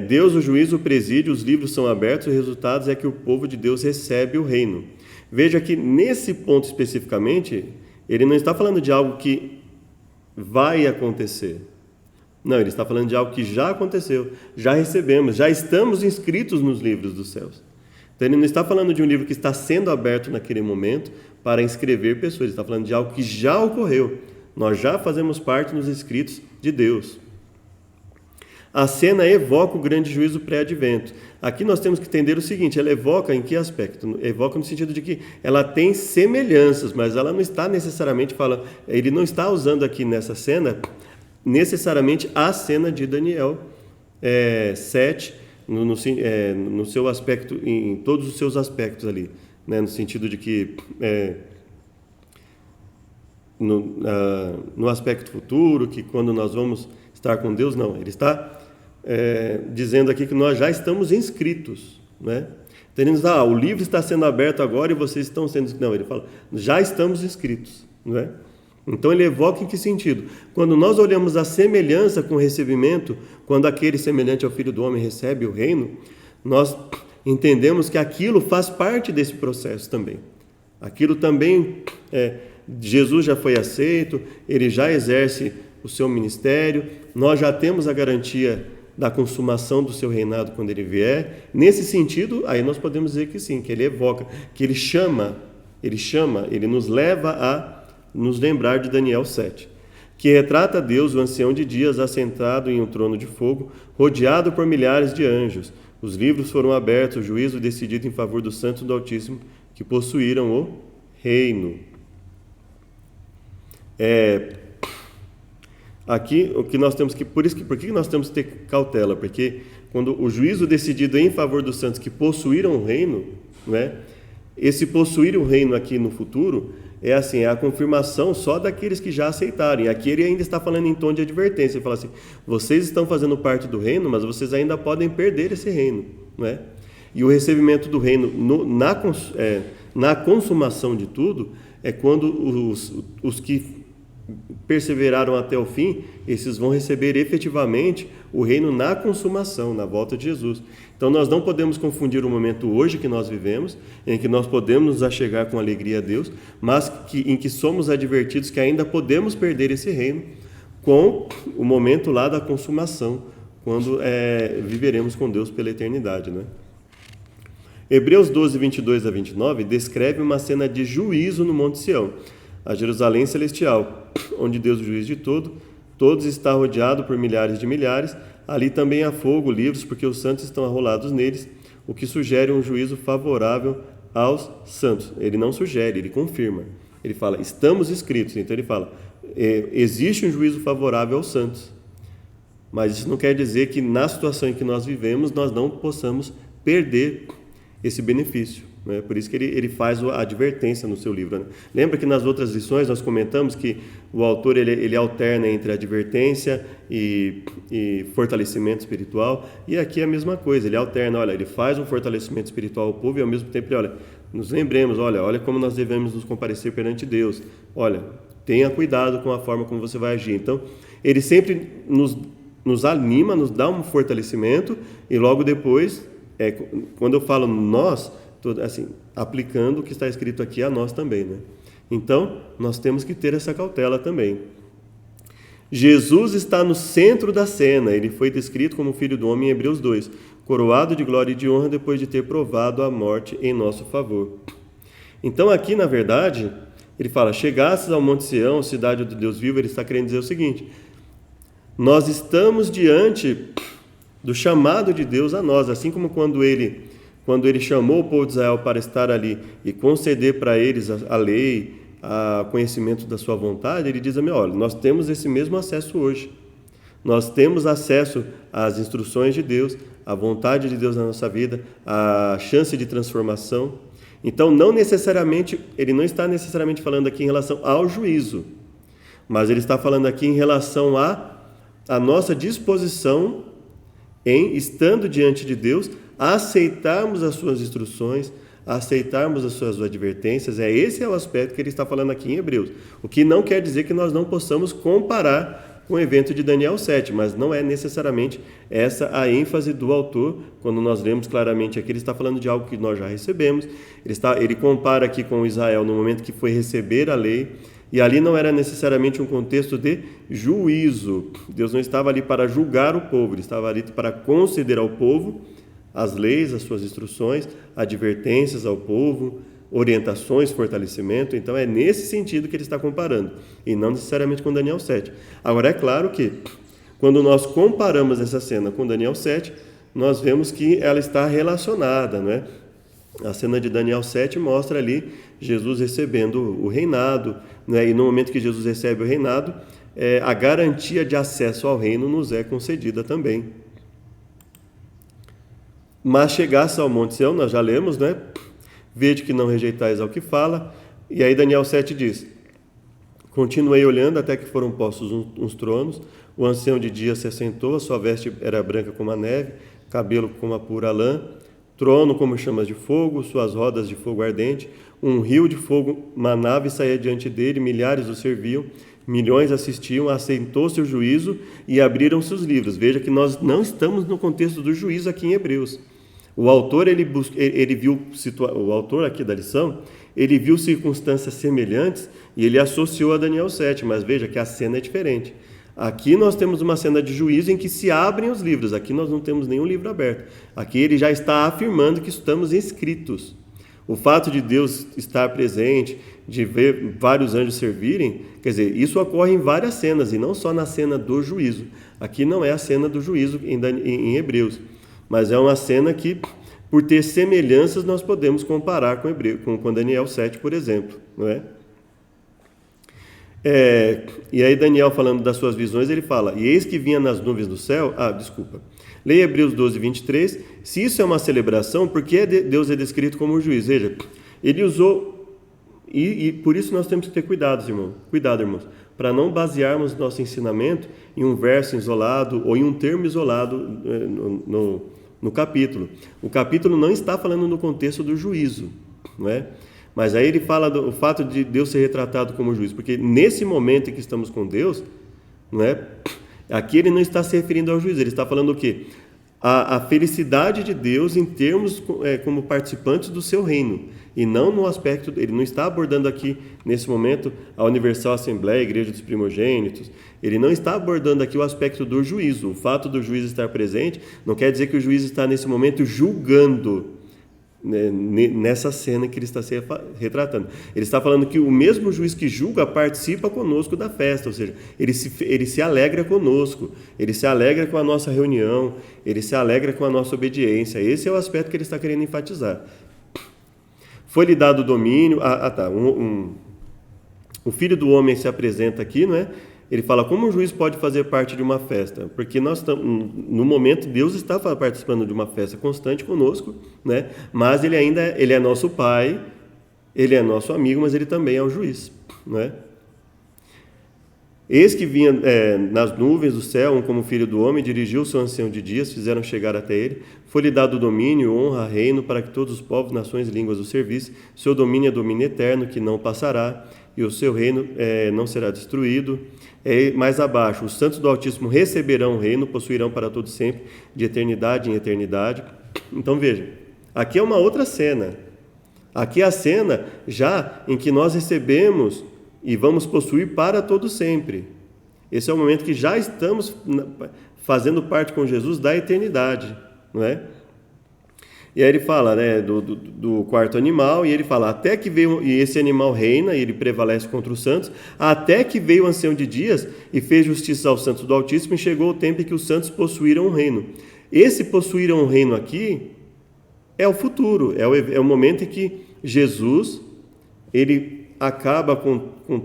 Deus, o juiz, o presídio, os livros são abertos, e o resultado é que o povo de Deus recebe o reino. Veja que nesse ponto especificamente, Ele não está falando de algo que vai acontecer. Não, ele está falando de algo que já aconteceu, já recebemos, já estamos inscritos nos livros dos céus. Então ele não está falando de um livro que está sendo aberto naquele momento para inscrever pessoas, ele está falando de algo que já ocorreu. Nós já fazemos parte nos escritos de Deus. A cena evoca o grande juízo pré-advento. Aqui nós temos que entender o seguinte, ela evoca em que aspecto? Evoca no sentido de que ela tem semelhanças, mas ela não está necessariamente falando, ele não está usando aqui nessa cena necessariamente a cena de Daniel 7, no seu aspecto, em todos os seus aspectos ali, né? No sentido de que no aspecto futuro, que quando nós vamos estar com Deus, não, ele está dizendo aqui que nós já estamos inscritos, né? Então ele diz, o livro está sendo aberto agora e vocês estão sendo... Não, ele fala, já estamos inscritos, não é? Então ele evoca em que sentido? Quando nós olhamos a semelhança com o recebimento, quando aquele semelhante ao Filho do Homem recebe o reino, nós entendemos que aquilo faz parte desse processo também. Aquilo também, Jesus já foi aceito, ele já exerce o seu ministério, nós já temos a garantia da consumação do seu reinado quando ele vier. Nesse sentido, aí nós podemos dizer que sim, que ele evoca, que ele chama, ele nos leva a nos lembrar de Daniel 7, que retrata Deus, o ancião de dias, assentado em um trono de fogo, rodeado por milhares de anjos. Os livros foram abertos, o juízo decidido em favor dos santos do Altíssimo, que possuíram o reino. Aqui, o que nós temos que... Por que nós temos que ter cautela? Porque quando o juízo decidido em favor dos santos que possuíram o reino, né, esse possuir o reino aqui no futuro... é a confirmação só daqueles que já aceitaram. E aqui ele ainda está falando em tom de advertência. Ele fala assim, vocês estão fazendo parte do reino, mas vocês ainda podem perder esse reino, não é? E o recebimento do reino na consumação de tudo é quando os que perseveraram até o fim, esses vão receber efetivamente o reino na consumação, na volta de Jesus. Então nós não podemos confundir o momento hoje que nós vivemos, em que nós podemos nos achegar com alegria a Deus, mas em que somos advertidos que ainda podemos perder esse reino, com o momento lá da consumação, quando viveremos com Deus pela eternidade, né? Hebreus 12, 22 a 29 descreve uma cena de juízo no Monte Sião, a Jerusalém celestial, onde Deus, o juiz de todos, está rodeado por milhares de milhares. Ali também há fogo, livros, porque os santos estão arrolados neles, o que sugere um juízo favorável aos santos. Ele não sugere, ele confirma. Ele fala, estamos escritos. Então ele fala, existe um juízo favorável aos santos. Mas isso não quer dizer que na situação em que nós vivemos, nós não possamos perder esse benefício. Por isso que ele faz a advertência no seu livro, né? Lembra que nas outras lições nós comentamos que o autor ele alterna entre advertência e fortalecimento espiritual, e aqui é a mesma coisa, ele alterna, ele faz um fortalecimento espiritual ao povo e ao mesmo tempo nos lembremos, olha como nós devemos nos comparecer perante Deus, tenha cuidado com a forma como você vai agir. Então ele sempre nos anima, nos dá um fortalecimento, e logo depois, quando eu falo nós, aplicando o que está escrito aqui a nós também, né? Então, nós temos que ter essa cautela também. Jesus está no centro da cena, ele foi descrito como Filho do Homem em Hebreus 2, coroado de glória e de honra depois de ter provado a morte em nosso favor. Então, aqui, na verdade, ele fala, chegastes ao Monte Sião, cidade do Deus vivo, ele está querendo dizer o seguinte, nós estamos diante do chamado de Deus a nós, assim como quando ele chamou o povo de Israel para estar ali e conceder para eles a lei, o conhecimento da sua vontade, ele diz olha, nós temos esse mesmo acesso hoje. Nós temos acesso às instruções de Deus, à vontade de Deus na nossa vida, à chance de transformação. Então, ele não está necessariamente falando aqui em relação ao juízo, mas ele está falando aqui em relação à nossa disposição em, estando diante de Deus, aceitarmos as suas instruções, aceitarmos as suas advertências. Esse é o aspecto que ele está falando aqui em Hebreus. O que não quer dizer que nós não possamos comparar com o evento de Daniel 7, mas não é necessariamente essa a ênfase do autor, quando nós lemos claramente aqui, ele está falando de algo que nós já recebemos, ele compara aqui com Israel no momento que foi receber a lei, E ali não era necessariamente um contexto de juízo. Deus não estava ali para julgar o povo, ele estava ali para conceder ao povo as leis, as suas instruções, advertências ao povo, orientações, fortalecimento. Então é nesse sentido que ele está comparando, e não necessariamente com Daniel 7. Agora é claro que quando nós comparamos essa cena com Daniel 7, nós vemos que ela está relacionada, não é? A cena de Daniel 7 mostra ali Jesus recebendo o reinado, né? E no momento que Jesus recebe o reinado, a garantia de acesso ao reino nos é concedida também. Mas chegasse ao Monte Sião, nós já lemos, né? Vede que não rejeitais ao que fala. E aí Daniel 7 diz: continuei olhando até que foram postos uns tronos, o ancião de dia se assentou, a sua veste era branca como a neve, cabelo como a pura lã, trono como chamas de fogo, suas rodas de fogo ardente, um rio de fogo manava e saía diante dele, milhares o serviam, milhões assistiam, assentou-se o juízo e abriram-se os livros. Veja que nós não estamos no contexto do juízo aqui em Hebreus. O autor, o autor aqui da lição, ele viu circunstâncias semelhantes e ele associou a Daniel 7, mas veja que a cena é diferente. Aqui nós temos uma cena de juízo em que se abrem os livros, aqui nós não temos nenhum livro aberto. Aqui ele já está afirmando que estamos inscritos. O fato de Deus estar presente, de ver vários anjos servirem, quer dizer, isso ocorre em várias cenas e não só na cena do juízo. Aqui não é a cena do juízo em Hebreus, mas é uma cena que, por ter semelhanças, nós podemos comparar com Daniel 7, por exemplo, não é? E aí Daniel, falando das suas visões, ele fala: e eis que vinha nas nuvens do céu. Leia Hebreus 12, 23. Se isso é uma celebração, por que Deus é descrito como um juiz? Veja, ele usou, e por isso nós temos que ter cuidado, irmãos, para não basearmos nosso ensinamento em um verso isolado ou em um termo isolado no capítulo. O capítulo não está falando no contexto do juízo, não é? Mas aí ele fala do fato de Deus ser retratado como juiz, porque nesse momento em que estamos com Deus, não é? Aqui ele não está se referindo ao juízo, ele está falando o quê? A felicidade de Deus em termos como participantes do seu reino, e não no aspecto, ele não está abordando aqui, nesse momento, a Universal Assembleia, a Igreja dos Primogênitos, ele não está abordando aqui o aspecto do juízo. O fato do juiz estar presente não quer dizer que o juiz está nesse momento julgando, nessa cena que ele está se retratando. Ele está falando que o mesmo juiz que julga participa conosco da festa, ou seja, ele se alegra conosco, ele se alegra com a nossa reunião, ele se alegra com a nossa obediência. Esse é o aspecto que ele está querendo enfatizar. Foi-lhe dado o domínio. O Filho do Homem se apresenta aqui, não é? Ele fala: como um juiz pode fazer parte de uma festa? Porque nós estamos, no momento, Deus está participando de uma festa constante conosco, né? Mas ele é nosso Pai, ele é nosso amigo, mas ele também é o juiz, né? Eis que vinha nas nuvens do céu, como filho do homem, dirigiu o seu ancião de dias, fizeram chegar até ele. Foi-lhe dado domínio, honra, reino, para que todos os povos, nações e línguas o servissem. Seu domínio é domínio eterno, que não passará, e o seu reino não será destruído. Mais abaixo, os santos do Altíssimo receberão o reino, possuirão para todo sempre, de eternidade em eternidade. Então veja, aqui é uma outra cena. Aqui é a cena já em que nós recebemos e vamos possuir para todo sempre. Esse é o momento que já estamos fazendo parte com Jesus da eternidade, não é? E aí ele fala, né, do quarto animal, e ele fala: até que veio, e esse animal reina, e ele prevalece contra os santos, até que veio o ancião de dias e fez justiça aos santos do Altíssimo, e chegou o tempo em que os santos possuíram o reino. Esse possuíram o reino aqui é o futuro, é o momento em que Jesus, ele acaba com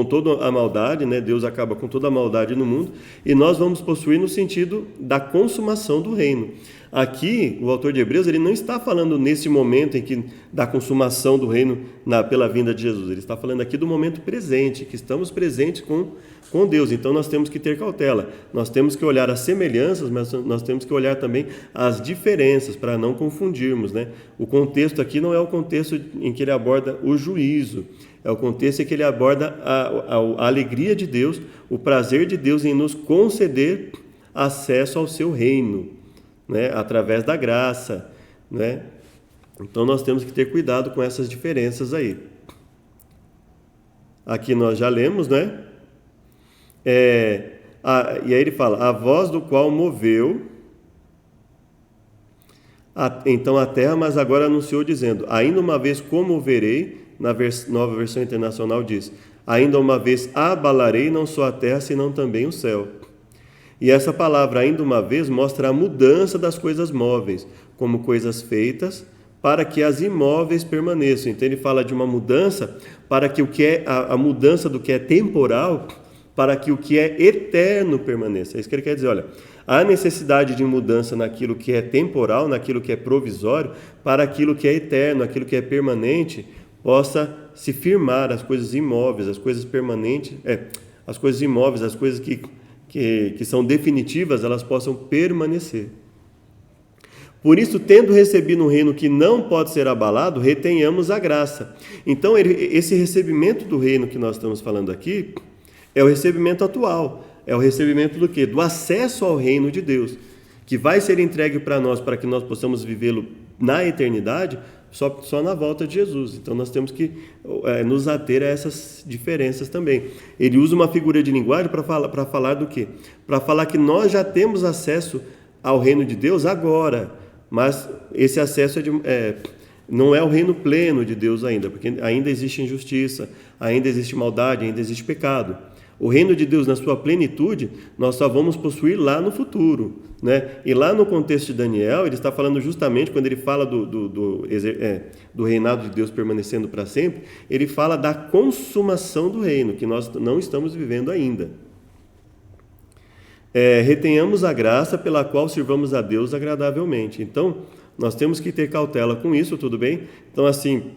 toda a maldade, né? Deus acaba com toda a maldade no mundo, e nós vamos possuir no sentido da consumação do reino. Aqui, o autor de Hebreus, ele não está falando nesse momento da consumação do reino pela vinda de Jesus, ele está falando aqui do momento presente, que estamos presentes com Deus. Então nós temos que ter cautela, nós temos que olhar as semelhanças, mas nós temos que olhar também as diferenças, para não confundirmos, né? O contexto aqui não é o contexto em que ele aborda o juízo, é o contexto em que ele aborda a alegria de Deus, o prazer de Deus em nos conceder acesso ao seu reino, né? Através da graça, né? Então nós temos que ter cuidado com essas diferenças aí. aqui nós já lemos, né? E aí ele fala, a voz do qual moveu então a terra, mas agora anunciou dizendo, ainda uma vez comoverei, nova versão internacional diz, ainda uma vez abalarei não só a terra, senão também o céu. E essa palavra, ainda uma vez, mostra a mudança das coisas móveis, como coisas feitas, para que as imóveis permaneçam. Então ele fala de uma mudança para que o que é a mudança do que é temporal, para que o que é eterno permaneça. É isso que ele quer dizer, olha, há necessidade de mudança naquilo que é temporal, naquilo que é provisório, para aquilo que é eterno, aquilo que é permanente, possa se firmar, as coisas imóveis, as coisas permanentes, as coisas imóveis, as coisas que são definitivas, elas possam permanecer. Por isso, tendo recebido um reino que não pode ser abalado, retenhamos a graça. Então, esse recebimento do reino que nós estamos falando aqui é o recebimento atual. É o recebimento do quê? Do acesso ao reino de Deus, que vai ser entregue para nós, para que nós possamos vivê-lo na eternidade, só na volta de Jesus. Então nós temos que nos ater a essas diferenças também. Ele usa uma figura de linguagem para falar do quê? Para falar que nós já temos acesso ao reino de Deus agora, mas esse acesso não é o reino pleno de Deus ainda, porque ainda existe injustiça, ainda existe maldade, ainda existe pecado. O reino de Deus na sua plenitude, nós só vamos possuir lá no futuro, né? E lá no contexto de Daniel, ele está falando justamente, quando ele fala do reinado de Deus permanecendo para sempre, ele fala da consumação do reino, que nós não estamos vivendo ainda. Retenhamos a graça pela qual sirvamos a Deus agradavelmente. Então, nós temos que ter cautela com isso, tudo bem? Então, assim,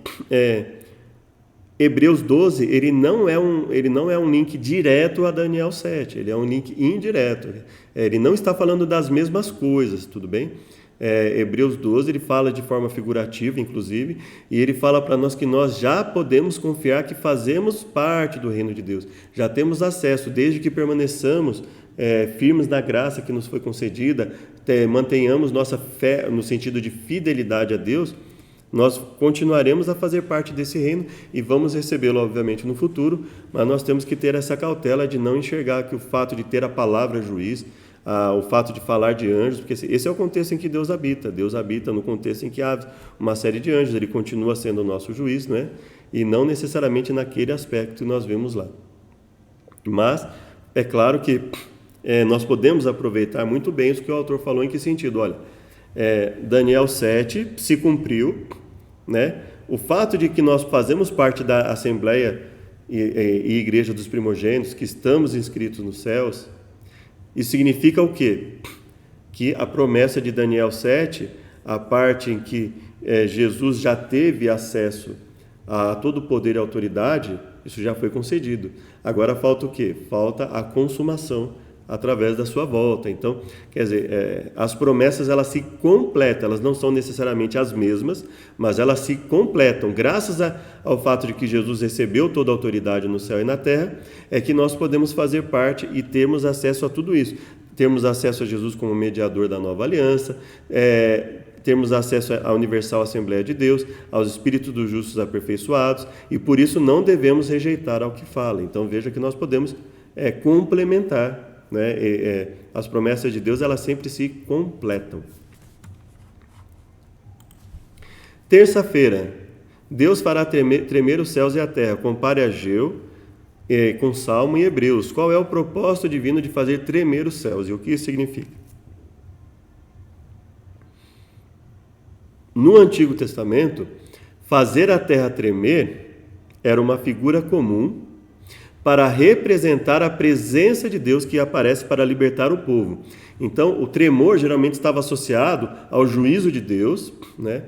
Hebreus 12, ele não é um link direto a Daniel 7, ele é um link indireto. Ele não está falando das mesmas coisas, tudo bem? Hebreus 12, ele fala de forma figurativa, inclusive, e ele fala para nós que nós já podemos confiar que fazemos parte do reino de Deus, já temos acesso, desde que permaneçamos firmes na graça que nos foi concedida, mantenhamos nossa fé no sentido de fidelidade a Deus, nós continuaremos a fazer parte desse reino e vamos recebê-lo, obviamente, no futuro, mas nós temos que ter essa cautela de não enxergar que o fato de ter a palavra juiz, o fato de falar de anjos, porque esse é o contexto em que Deus habita no contexto em que há uma série de anjos, ele continua sendo o nosso juiz, não é? E não necessariamente naquele aspecto que nós vemos lá. Mas é claro que nós podemos aproveitar muito bem isso que o autor falou. Em que sentido? Olha, Daniel 7 se cumpriu, né? O fato de que nós fazemos parte da Assembleia e Igreja dos Primogênitos, que estamos inscritos nos céus, isso significa o quê? Que a promessa de Daniel 7, a parte em que Jesus já teve acesso a todo o poder e autoridade, isso já foi concedido. Agora falta o quê? Falta a consumação através da sua volta. Então, quer dizer, as promessas elas se completam, elas não são necessariamente as mesmas, mas elas se completam. Graças ao fato de que Jesus recebeu toda a autoridade no céu e na terra, é que nós podemos fazer parte e termos acesso a tudo isso. Termos acesso a Jesus como mediador da nova aliança, termos acesso à universal Assembleia de Deus, aos Espíritos dos justos aperfeiçoados, e por isso não devemos rejeitar ao que fala. Então veja que nós podemos complementar, né? As promessas de Deus, elas sempre se completam. Terça-feira, Deus fará tremer os céus e a terra. Compare Ageu com Salmo e Hebreus. Qual é o propósito divino de fazer tremer os céus e o que isso significa? No Antigo Testamento, fazer a terra tremer era uma figura comum para representar a presença de Deus que aparece para libertar o povo. Então, o tremor geralmente estava associado ao juízo de Deus, né?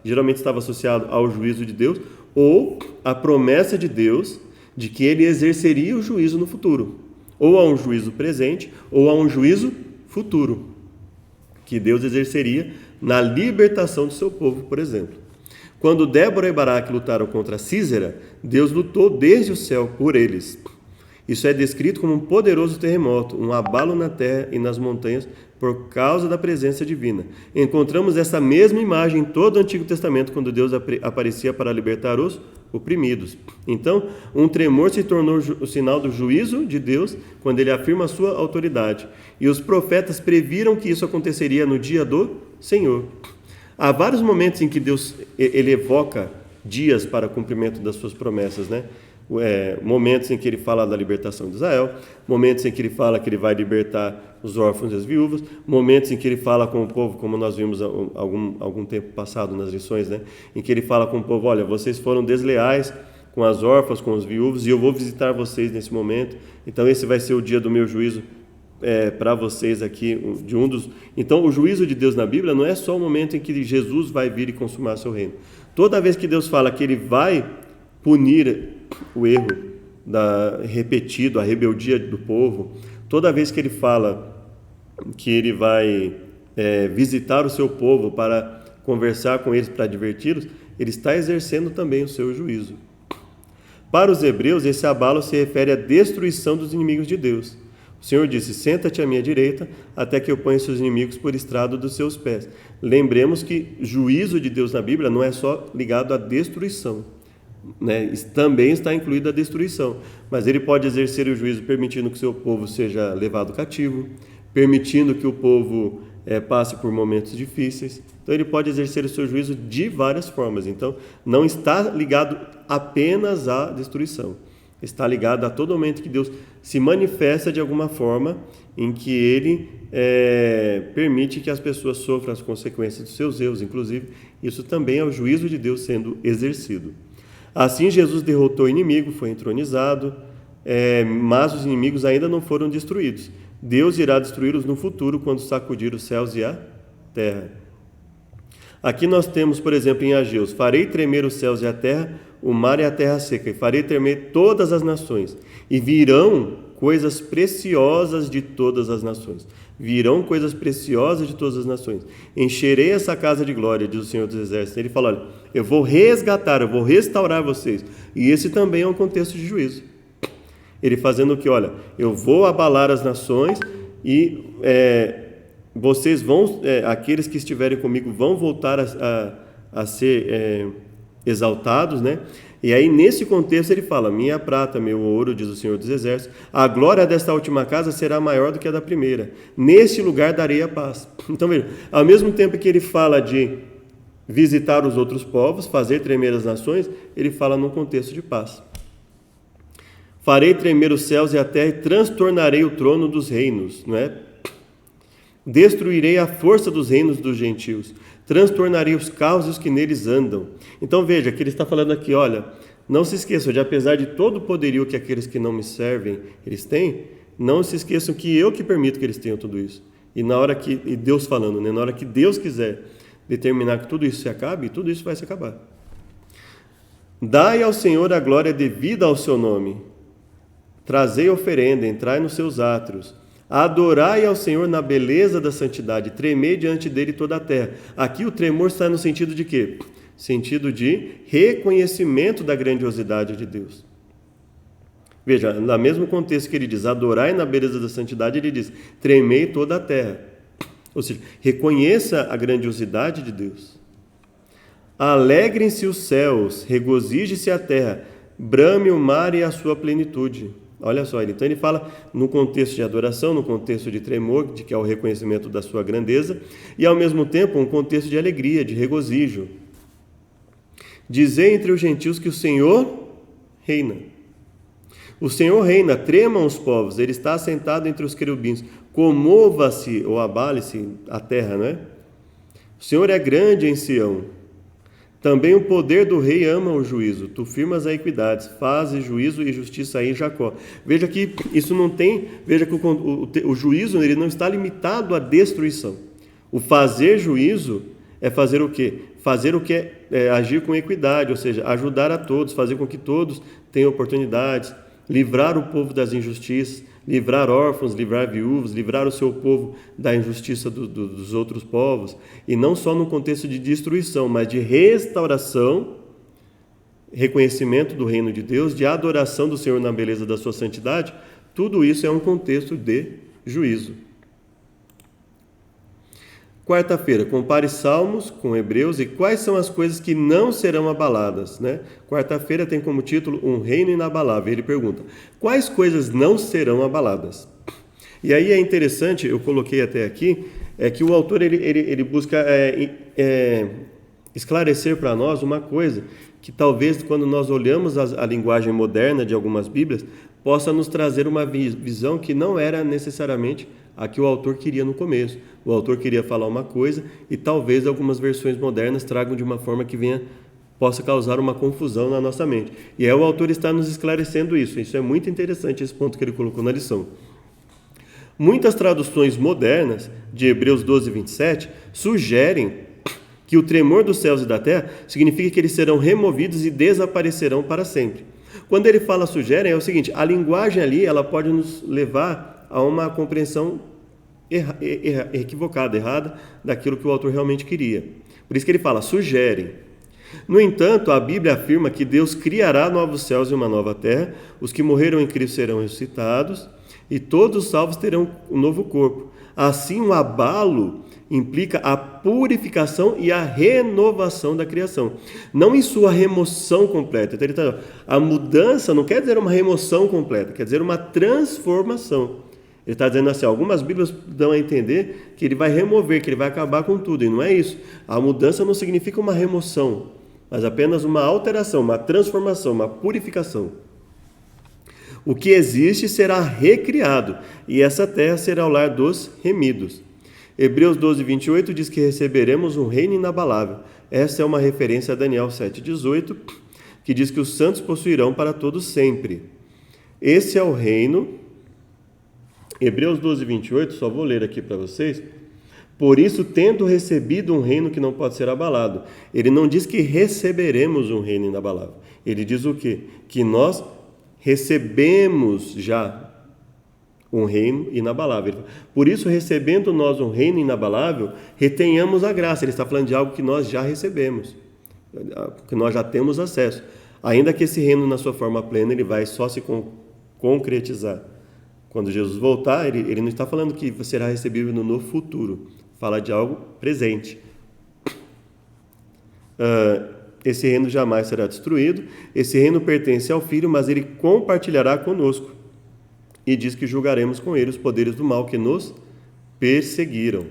Geralmente estava associado ao juízo de Deus ou à promessa de Deus de que ele exerceria o juízo no futuro, ou a um juízo presente ou a um juízo futuro, que Deus exerceria na libertação do seu povo, por exemplo. Quando Débora e Baraque lutaram contra Sísera, Deus lutou desde o céu por eles. Isso é descrito como um poderoso terremoto, um abalo na terra e nas montanhas por causa da presença divina. Encontramos essa mesma imagem em todo o Antigo Testamento, quando Deus aparecia para libertar os oprimidos. Então, um tremor se tornou o sinal do juízo de Deus quando ele afirma a sua autoridade. E os profetas previram que isso aconteceria no dia do Senhor. Há vários momentos em que Deus ele evoca dias para cumprimento das suas promessas, né? Momentos em que ele fala da libertação de Israel, momentos em que ele fala que ele vai libertar os órfãos e as viúvas, momentos em que ele fala com o povo, como nós vimos algum tempo passado nas lições, né? Em que ele fala com o povo, olha, vocês foram desleais com as órfãs, com os viúvos, e eu vou visitar vocês nesse momento, então esse vai ser o dia do meu juízo para vocês aqui, Então o juízo de Deus na Bíblia não é só o momento em que Jesus vai vir e consumar seu reino. Toda vez que Deus fala que ele vai punir o erro repetido, a rebeldia do povo, toda vez que ele fala que ele vai visitar o seu povo para conversar com eles, para adverti-los, ele está exercendo também o seu juízo. Para os hebreus, esse abalo se refere à destruição dos inimigos de Deus. O Senhor disse, senta-te à minha direita, até que eu ponha seus inimigos por estrado dos seus pés. Lembremos que juízo de Deus na Bíblia não é só ligado à destruição, né? Também está incluída a destruição, mas ele pode exercer o juízo permitindo que o seu povo seja levado cativo, permitindo que o povo passe por momentos difíceis. Então ele pode exercer o seu juízo de várias formas. Então não está ligado apenas à destruição, está ligado a todo momento que Deus se manifesta de alguma forma em que ele permite que as pessoas sofram as consequências dos seus erros. Inclusive isso também é o juízo de Deus sendo exercido. Assim Jesus derrotou o inimigo, foi entronizado, mas os inimigos ainda não foram destruídos. Deus irá destruí-los no futuro, quando sacudir os céus e a terra. Aqui nós temos, por exemplo, em Ageu, farei tremer os céus e a terra, o mar e a terra seca, e farei tremer todas as nações, e virão coisas preciosas de todas as nações. Virão coisas preciosas de todas as nações. Encherei essa casa de glória, diz o Senhor dos Exércitos. Ele fala, olha, eu vou resgatar, eu vou restaurar vocês. E esse também é um contexto de juízo. Ele fazendo o que? Olha, eu vou abalar as nações e vocês vão, aqueles que estiverem comigo vão voltar a ser exaltados, né? E aí nesse contexto ele fala, minha prata, meu ouro, diz o Senhor dos Exércitos, a glória desta última casa será maior do que a da primeira, neste lugar darei a paz. Então veja, ao mesmo tempo que ele fala de visitar os outros povos, fazer tremer as nações, ele fala num contexto de paz. Farei tremer os céus e a terra e transtornarei o trono dos reinos, não é? Destruirei a força dos reinos dos gentios, transtornarei os carros e os que neles andam. Então veja que ele está falando aqui, olha, não se esqueçam de, apesar de todo o poderio que aqueles que não me servem, eles têm, não se esqueçam que eu que permito que eles tenham tudo isso. E na hora que, e Deus falando, né, na hora que Deus quiser determinar que tudo isso se acabe, tudo isso vai se acabar. Dai ao Senhor a glória devida ao seu nome, trazei oferenda, entrai nos seus átrios, adorai ao Senhor na beleza da santidade, tremei diante dele toda a terra. Aqui o tremor está no sentido de quê? Sentido de reconhecimento da grandiosidade de Deus. Veja, no mesmo contexto que ele diz, adorai na beleza da santidade, ele diz, tremei toda a terra. Ou seja, reconheça a grandiosidade de Deus. Alegrem-se os céus, regozije-se a terra, brame o mar e a sua plenitude. Olha só, então ele fala no contexto de adoração, no contexto de tremor, de que é o reconhecimento da sua grandeza, e ao mesmo tempo um contexto de alegria, de regozijo. Dizei entre os gentios que o Senhor reina. O Senhor reina, tremam os povos, ele está assentado entre os querubins, comova-se ou abale-se a terra, não é? O Senhor é grande em Sião. Também o poder do rei ama o juízo. Tu firmas a equidade, fazes juízo e justiça em Jacó. Veja que isso não tem, veja que o juízo ele não está limitado à destruição. O fazer juízo é fazer o quê? Fazer o que é agir com equidade, ou seja, ajudar a todos, fazer com que todos tenham oportunidades, livrar o povo das injustiças, livrar órfãos, livrar viúvos, livrar o seu povo da injustiça dos outros povos, e não só no contexto de destruição, mas de restauração, reconhecimento do reino de Deus, de adoração do Senhor na beleza da sua santidade. Tudo isso é um contexto de juízo. Quarta-feira, compare Salmos com Hebreus e quais são as coisas que não serão abaladas, né? Quarta-feira tem como título Um Reino Inabalável. Ele pergunta, quais coisas não serão abaladas? E aí é interessante, eu coloquei até aqui, que o autor ele busca esclarecer para nós uma coisa que talvez quando nós olhamos a linguagem moderna de algumas Bíblias, possa nos trazer uma visão que não era necessariamente a que o autor queria no começo. O autor queria falar uma coisa e talvez algumas versões modernas tragam de uma forma que possa causar uma confusão na nossa mente. E aí o autor está nos esclarecendo isso. Isso é muito interessante, esse ponto que ele colocou na lição. Muitas traduções modernas de Hebreus 12, 27 sugerem que o tremor dos céus e da terra significa que eles serão removidos e desaparecerão para sempre. Quando ele fala sugerem, é o seguinte, a linguagem ali ela pode nos levar a uma compreensão equivocada, errada, daquilo que o autor realmente queria. Por isso que ele fala, sugerem. No entanto, a Bíblia afirma que Deus criará novos céus e uma nova terra, os que morreram em Cristo serão ressuscitados, e todos os salvos terão um novo corpo. Assim, o abalo implica a purificação e a renovação da criação, não em sua remoção completa. Então, a mudança não quer dizer uma remoção completa, quer dizer uma transformação. Ele está dizendo assim, algumas Bíblias dão a entender que ele vai remover, que ele vai acabar com tudo, e não é isso. A mudança não significa uma remoção, mas apenas uma alteração, uma transformação, uma purificação. O que existe será recriado, e essa terra será o lar dos remidos. Hebreus 12, 28 diz que receberemos um reino inabalável. Essa é uma referência a Daniel 7, 18, que diz que os santos possuirão para todos sempre. Esse é o reino. Hebreus 12, 28, só vou ler aqui para vocês. Por isso, tendo recebido um reino que não pode ser abalado. Ele não diz que receberemos um reino inabalável. Ele diz o quê? Que nós recebemos já um reino inabalável. Por isso, recebendo nós um reino inabalável, retenhamos a graça. Ele está falando de algo que nós já recebemos, que nós já temos acesso. Ainda que esse reino, na sua forma plena, ele vai só se concretizar. Quando Jesus voltar, ele não está falando que será recebido no futuro. Fala de algo presente. Esse reino jamais será destruído. Esse reino pertence ao Filho, mas ele compartilhará conosco. E diz que julgaremos com ele os poderes do mal que nos perseguiram.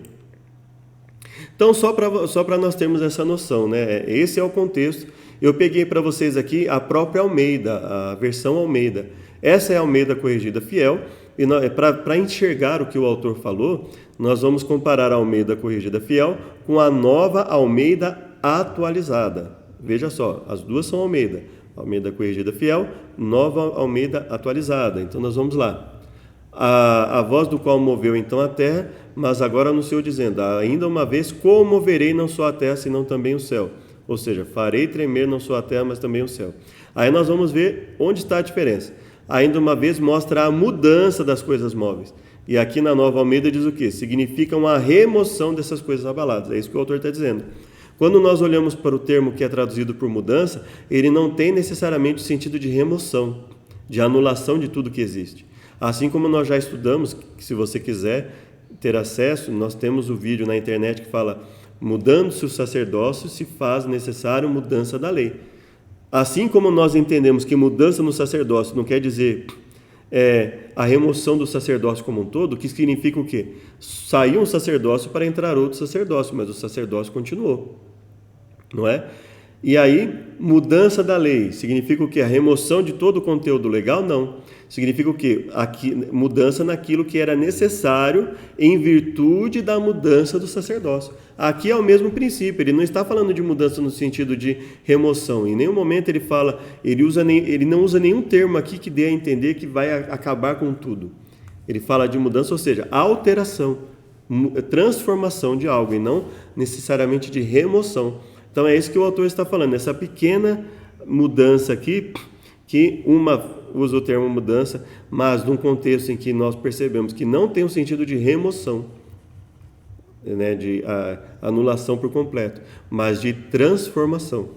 Então, só para nós termos essa noção, né? Esse é o contexto. Eu peguei para vocês aqui a própria Almeida, a versão Almeida. Essa é a Almeida Corrigida Fiel. E para enxergar o que o autor falou, nós vamos comparar a Almeida Corrigida Fiel com a nova Almeida Atualizada. Veja só, as duas são Almeida. Almeida Corrigida Fiel, nova Almeida Atualizada. Então nós vamos lá. A voz do qual moveu então a terra, mas agora anunciou dizendo, ainda uma vez comoverei não só a terra, senão também o céu. Ou seja, farei tremer não só a terra, mas também o céu. Aí nós vamos ver onde está a diferença. Ainda uma vez mostra a mudança das coisas móveis. E aqui na Nova Almeida diz o quê? Significa uma remoção dessas coisas abaladas. É isso que o autor está dizendo. Quando nós olhamos para o termo que é traduzido por mudança, ele não tem necessariamente o sentido de remoção, de anulação de tudo que existe. Assim como nós já estudamos, que se você quiser ter acesso, nós temos o vídeo na internet que fala mudando-se o sacerdócio, se faz necessário mudança da lei. Assim como nós entendemos que mudança no sacerdócio não quer dizer a remoção do sacerdócio como um todo, que significa o quê? Saiu um sacerdócio para entrar outro sacerdócio, mas o sacerdócio continuou, não é? E aí, mudança da lei, significa o quê? A remoção de todo o conteúdo legal? Não. Significa o quê? Mudança naquilo que era necessário em virtude da mudança do sacerdócio. Aqui é o mesmo princípio, ele não está falando de mudança no sentido de remoção. Em nenhum momento ele fala, ele não usa nenhum termo aqui que dê a entender que vai acabar com tudo. Ele fala de mudança, ou seja, alteração, transformação de algo, e não necessariamente de remoção. Então é isso que o autor está falando, essa pequena mudança aqui, que usa o termo mudança, mas num contexto em que nós percebemos que não tem um sentido de remoção, né, de anulação por completo, mas de transformação.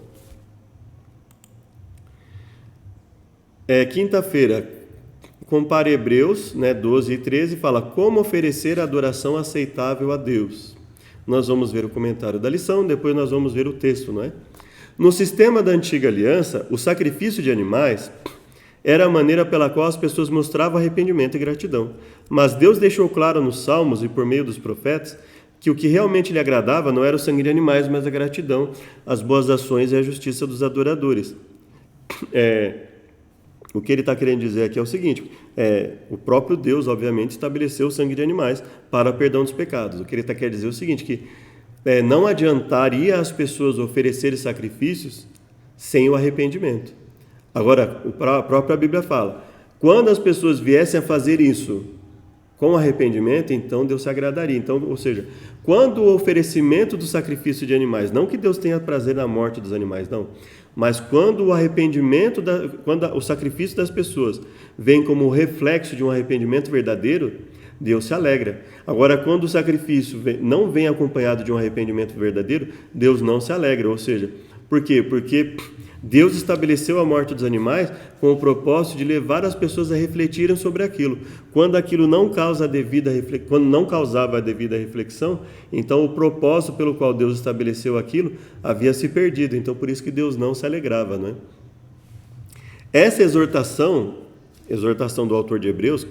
Quinta-feira, compare Hebreus 12 e 13, fala como oferecer adoração aceitável a Deus. Nós vamos ver o comentário da lição, depois nós vamos ver o texto, não é? No sistema da antiga aliança, o sacrifício de animais era a maneira pela qual as pessoas mostravam arrependimento e gratidão. Mas Deus deixou claro nos Salmos e por meio dos profetas que o que realmente lhe agradava não era o sangue de animais, mas a gratidão, as boas ações e a justiça dos adoradores. O que ele está querendo dizer aqui é o seguinte, o próprio Deus, obviamente, estabeleceu o sangue de animais para o perdão dos pecados. O que ele está querendo dizer é o seguinte, que não adiantaria as pessoas oferecerem sacrifícios sem o arrependimento. Agora, a própria Bíblia fala, quando as pessoas viessem a fazer isso com arrependimento, então Deus se agradaria. Então, ou seja, quando o oferecimento do sacrifício de animais, não que Deus tenha prazer na morte dos animais, não, mas quando o arrependimento, quando o sacrifício das pessoas vem como reflexo de um arrependimento verdadeiro, Deus se alegra. Agora, quando o sacrifício não vem acompanhado de um arrependimento verdadeiro, Deus não se alegra. Ou seja, por quê? Porque Deus estabeleceu a morte dos animais com o propósito de levar as pessoas a refletirem sobre aquilo. Quando aquilo não quando não causava a devida reflexão, então o propósito pelo qual Deus estabeleceu aquilo havia se perdido. Então por isso que Deus não se alegrava, não é? Essa exortação do autor de Hebreus,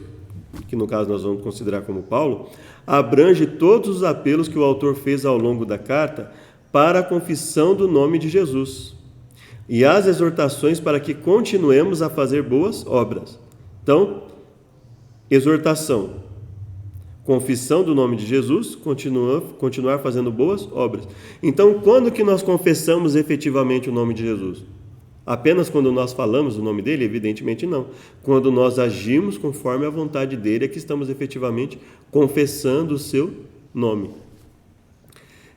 que no caso nós vamos considerar como Paulo, abrange todos os apelos que o autor fez ao longo da carta para a confissão do nome de Jesus e as exortações para que continuemos a fazer boas obras. Então, exortação, confissão do nome de Jesus, continuar fazendo boas obras. Então, quando que nós confessamos efetivamente o nome de Jesus? Apenas quando nós falamos o nome dele? Evidentemente não. Quando nós agimos conforme a vontade dele, é que estamos efetivamente confessando o seu nome.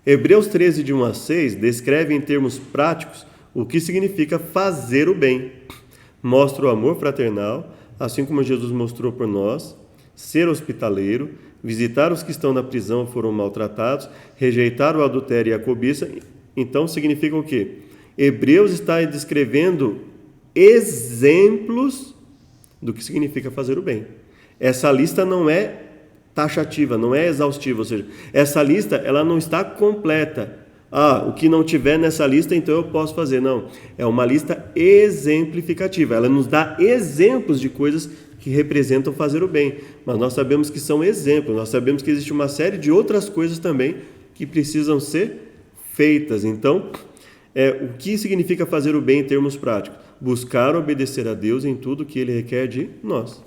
Hebreus 13, de 1 a 6, descreve em termos práticos o que significa fazer o bem. Mostra o amor fraternal, assim como Jesus mostrou por nós, ser hospitaleiro, visitar os que estão na prisão ou foram maltratados, rejeitar o adultério e a cobiça. Então significa o quê? Hebreus está descrevendo exemplos do que significa fazer o bem. Essa lista não é taxativa, não é exaustiva, ou seja, essa lista ela não está completa. O que não tiver nessa lista, então eu posso fazer. Não, é uma lista exemplificativa. Ela nos dá exemplos de coisas que representam fazer o bem. Mas nós sabemos que são exemplos. Nós sabemos que existe uma série de outras coisas também que precisam ser feitas. Então, o que significa fazer o bem em termos práticos? Buscar obedecer a Deus em tudo que Ele requer de nós.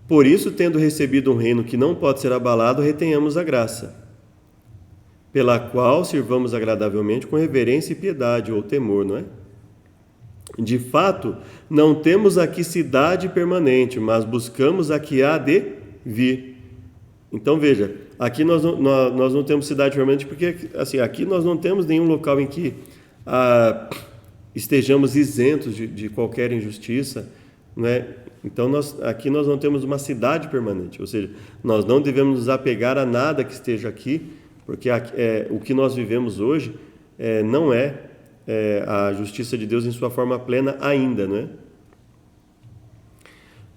Por isso, tendo recebido um reino que não pode ser abalado, retenhamos a graça, pela qual sirvamos agradavelmente com reverência e piedade, ou temor, não é? De fato, não temos aqui cidade permanente, mas buscamos a que há de vir. Então, veja, aqui nós não temos cidade permanente, porque assim, aqui nós não temos nenhum local em que estejamos isentos de qualquer injustiça, não é? Então, aqui nós não temos uma cidade permanente, ou seja, nós não devemos nos apegar a nada que esteja aqui, porque o que nós vivemos hoje não é a justiça de Deus em sua forma plena ainda, não é?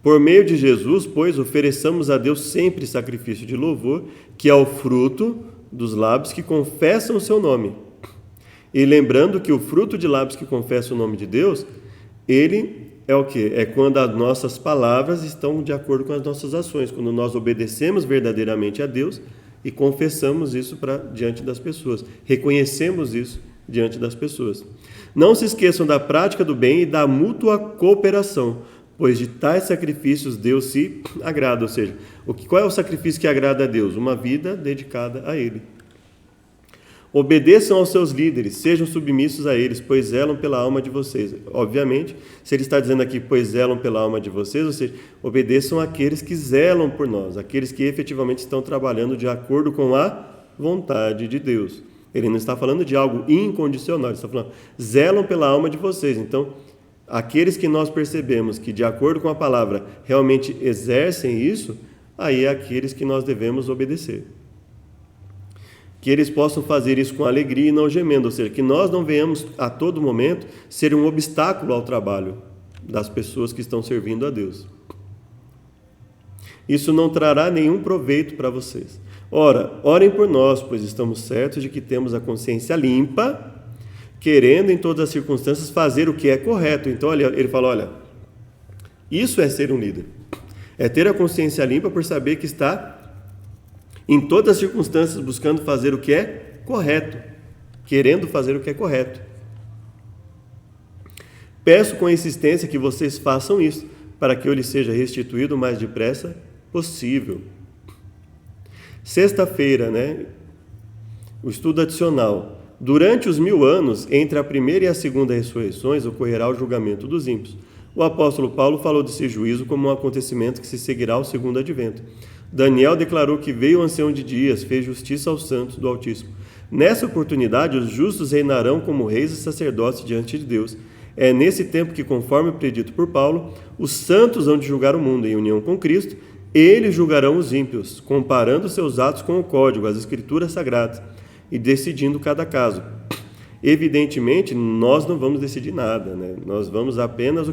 Por meio de Jesus, pois, ofereçamos a Deus sempre sacrifício de louvor, que é o fruto dos lábios que confessam o seu nome. E lembrando que o fruto de lábios que confessam o nome de Deus, ele é o quê? É quando as nossas palavras estão de acordo com as nossas ações, quando nós obedecemos verdadeiramente a Deus e confessamos isso diante das pessoas, reconhecemos isso diante das pessoas. Não se esqueçam da prática do bem e da mútua cooperação, pois de tais sacrifícios Deus se agrada. Ou seja, qual é o sacrifício que agrada a Deus? Uma vida dedicada a Ele. Obedeçam aos seus líderes, sejam submissos a eles, pois zelam pela alma de vocês. Obviamente, se ele está dizendo aqui, pois zelam pela alma de vocês, ou seja, obedeçam àqueles que zelam por nós, aqueles que efetivamente estão trabalhando de acordo com a vontade de Deus. Ele não está falando de algo incondicional, ele está falando, zelam pela alma de vocês. Então, aqueles que nós percebemos que, de acordo com a palavra, realmente exercem isso, aí é aqueles que nós devemos obedecer. Que eles possam fazer isso com alegria e não gemendo, ou seja, que nós não venhamos a todo momento ser um obstáculo ao trabalho das pessoas que estão servindo a Deus. Isso não trará nenhum proveito para vocês. Ora, orem por nós, pois estamos certos de que temos a consciência limpa, querendo em todas as circunstâncias fazer o que é correto. Então ele fala, olha, isso é ser um líder. É ter a consciência limpa por saber que está em todas as circunstâncias buscando fazer o que é correto, querendo fazer o que é correto. Peço com insistência que vocês façam isso, para que eu lhes seja restituído o mais depressa possível. Sexta-feira, o estudo adicional. Durante os 1000 anos, entre a primeira e a segunda ressurreições, ocorrerá o julgamento dos ímpios. O apóstolo Paulo falou desse juízo como um acontecimento que se seguirá ao segundo advento. Daniel declarou que veio o ancião de dias, fez justiça aos santos do Altíssimo. Nessa oportunidade, os justos reinarão como reis e sacerdotes diante de Deus. É nesse tempo que, conforme predito por Paulo, os santos hão de julgar o mundo em união com Cristo. Eles julgarão os ímpios, comparando seus atos com o código, as escrituras sagradas, e decidindo cada caso. Evidentemente, nós não vamos decidir nada, Nós vamos apenas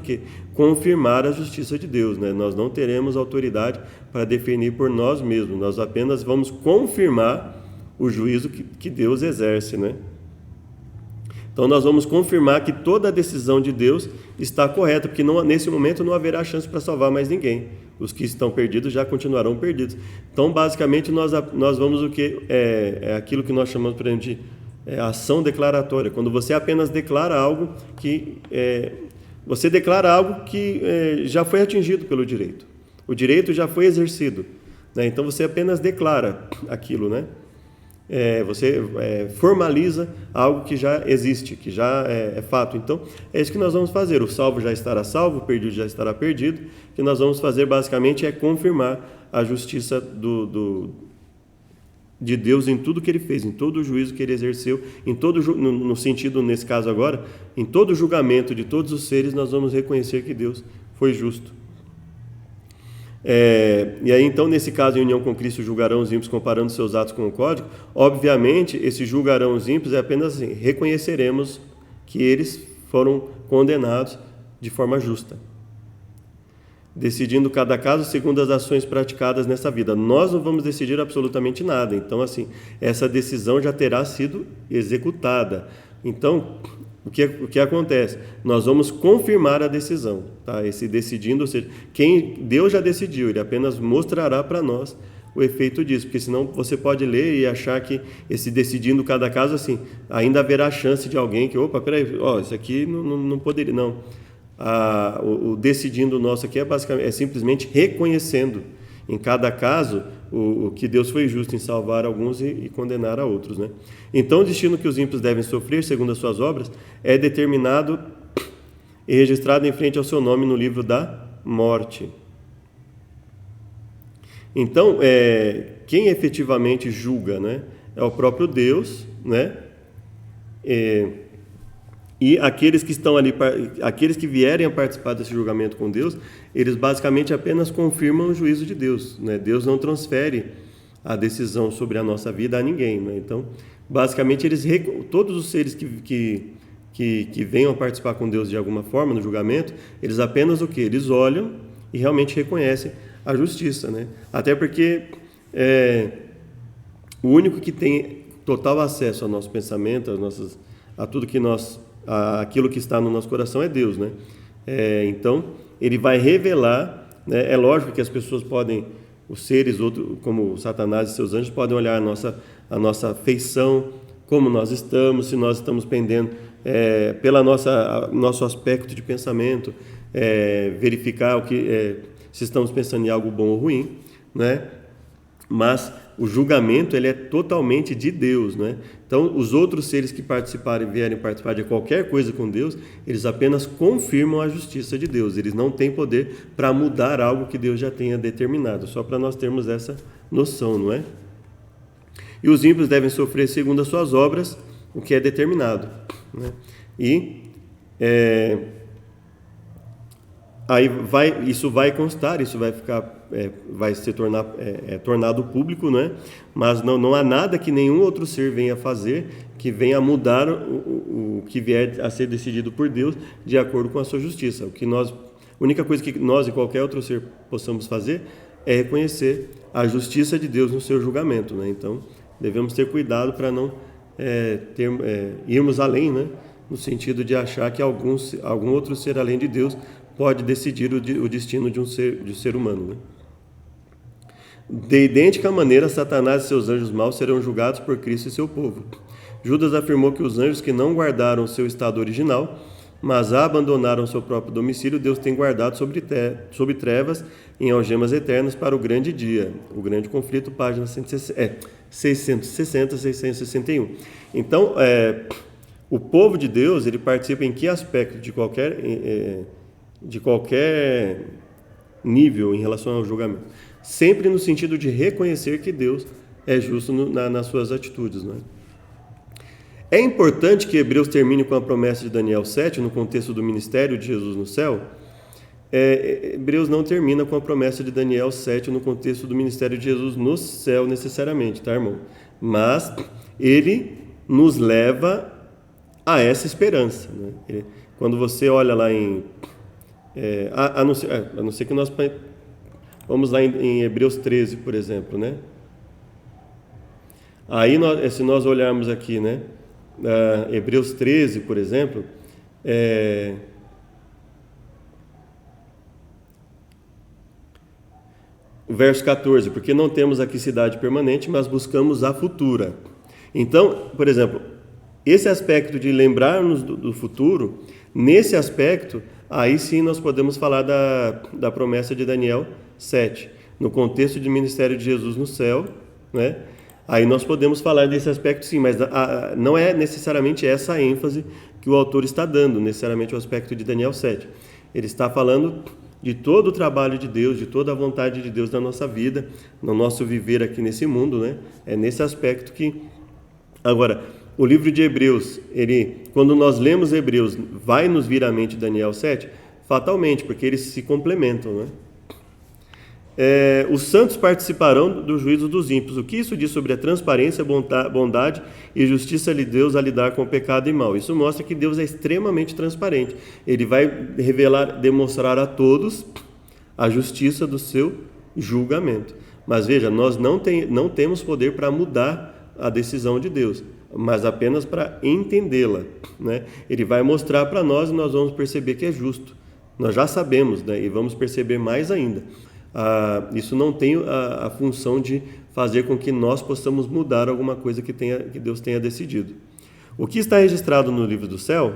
confirmar a justiça de Deus, Nós não teremos autoridade para definir por nós mesmos, nós apenas vamos confirmar o juízo que Deus exerce, Então nós vamos confirmar que toda a decisão de Deus está correta, porque nesse momento não haverá chance para salvar mais ninguém. Os que estão perdidos já continuarão perdidos. Então, basicamente, nós vamos é aquilo que nós chamamos, por exemplo, de ação declaratória. Quando você apenas declara algo que já foi atingido pelo direito. O direito já foi exercido, Então você apenas declara aquilo, Você formaliza algo que já existe, que já é fato. Então, é isso que nós vamos fazer. O salvo já estará salvo, o perdido já estará perdido. O que nós vamos fazer, basicamente, é confirmar a justiça de Deus em tudo que Ele fez, em todo o juízo que Ele exerceu, no sentido, nesse caso agora, em todo o julgamento de todos os seres, nós vamos reconhecer que Deus foi justo. E aí, então, nesse caso, em união com Cristo, julgarão os ímpios comparando seus atos com o código. Obviamente, esse julgarão os ímpios é apenas assim, reconheceremos que eles foram condenados de forma justa, decidindo cada caso segundo as ações praticadas nessa vida. Nós não vamos decidir absolutamente nada. Então, assim, essa decisão já terá sido executada. Então, o que acontece? Nós vamos confirmar a decisão, tá? Esse decidindo, ou seja, Deus já decidiu, Ele apenas mostrará para nós o efeito disso, porque senão você pode ler e achar que esse decidindo cada caso, assim, ainda haverá chance de alguém que, peraí, isso aqui não poderia, não. O decidindo nosso aqui é simplesmente reconhecendo em cada caso o que Deus foi justo em salvar alguns e condenar a outros, Então, o destino que os ímpios devem sofrer, segundo as suas obras, é determinado e registrado em frente ao seu nome no livro da morte. Então, quem efetivamente julga, é o próprio Deus, E aqueles que estão ali, aqueles que vierem a participar desse julgamento com Deus, eles basicamente apenas confirmam o juízo de Deus, Deus não transfere a decisão sobre a nossa vida a ninguém, Então, basicamente, todos os seres que venham a participar com Deus de alguma forma no julgamento, eles apenas Eles olham e realmente reconhecem a justiça, Até porque o único que tem total acesso ao nosso pensamento, a tudo que aquilo que está no nosso coração é Deus, Então, Ele vai revelar, É lógico que as pessoas podem, os seres, como Satanás e seus anjos, podem olhar a nossa feição, como nós estamos, se nós estamos pendendo pela nosso aspecto de pensamento, verificar se estamos pensando em algo bom ou ruim, Mas o julgamento ele é totalmente de Deus, Então, os outros seres que vierem participar de qualquer coisa com Deus, eles apenas confirmam a justiça de Deus. Eles não têm poder para mudar algo que Deus já tenha determinado, só para nós termos essa noção, E os ímpios devem sofrer segundo as suas obras, o que é determinado, E aí isso vai constar, isso vai ficar, vai se tornar tornado público, Mas não há nada que nenhum outro ser venha fazer que venha mudar o que vier a ser decidido por Deus de acordo com a sua justiça. A única coisa que nós e qualquer outro ser possamos fazer é reconhecer a justiça de Deus no seu julgamento, né? Então, devemos ter cuidado para não irmos além, né? No sentido de achar que algum outro ser além de Deus pode decidir o destino de um ser humano, né? De idêntica maneira, Satanás e seus anjos maus serão julgados por Cristo e seu povo. Judas afirmou que os anjos que não guardaram seu estado original, mas abandonaram seu próprio domicílio, Deus tem guardado sob trevas em algemas eternas para o grande dia, o grande conflito, página 660, 661. Então, o povo de Deus, ele participa em que aspecto de qualquer nível em relação ao julgamento? Sempre no sentido de reconhecer que Deus é justo nas suas atitudes, não é? É importante que Hebreus termine com a promessa de Daniel 7, no contexto do ministério de Jesus no céu. Hebreus não termina com a promessa de Daniel 7 no contexto do ministério de Jesus no céu necessariamente, tá, irmão? Mas ele nos leva a essa esperança, né? Quando você olha lá em... a não ser que nós... Vamos lá em Hebreus 13, por exemplo, né? Aí, se nós olharmos aqui, né? Hebreus 13, por exemplo, o verso 14, porque não temos aqui cidade permanente, mas buscamos a futura. Então, por exemplo, esse aspecto de lembrarmos do futuro, nesse aspecto, aí sim nós podemos falar da promessa de Daniel 7, no contexto de ministério de Jesus no céu, né? Aí nós podemos falar desse aspecto sim, mas não é necessariamente essa a ênfase que o autor está dando, necessariamente o aspecto de Daniel 7. Ele está falando de todo o trabalho de Deus, de toda a vontade de Deus na nossa vida, no nosso viver aqui nesse mundo, né? É nesse aspecto que... Agora, o livro de Hebreus, quando nós lemos Hebreus, vai nos vir à mente Daniel 7? Fatalmente, porque eles se complementam, né? Os santos participarão do juízo dos ímpios. O que isso diz sobre a transparência, bondade e justiça de Deus a lidar com o pecado e mal? Isso mostra que Deus é extremamente transparente. Ele vai demonstrar a todos a justiça do seu julgamento. Mas veja, nós não temos poder para mudar a decisão de Deus, mas apenas para entendê-la, né? Ele vai mostrar para nós e nós vamos perceber que é justo. Nós já sabemos, né? E vamos perceber mais ainda. Isso não tem a função de fazer com que nós possamos mudar alguma coisa que Deus tenha decidido. O que está registrado no livro do céu?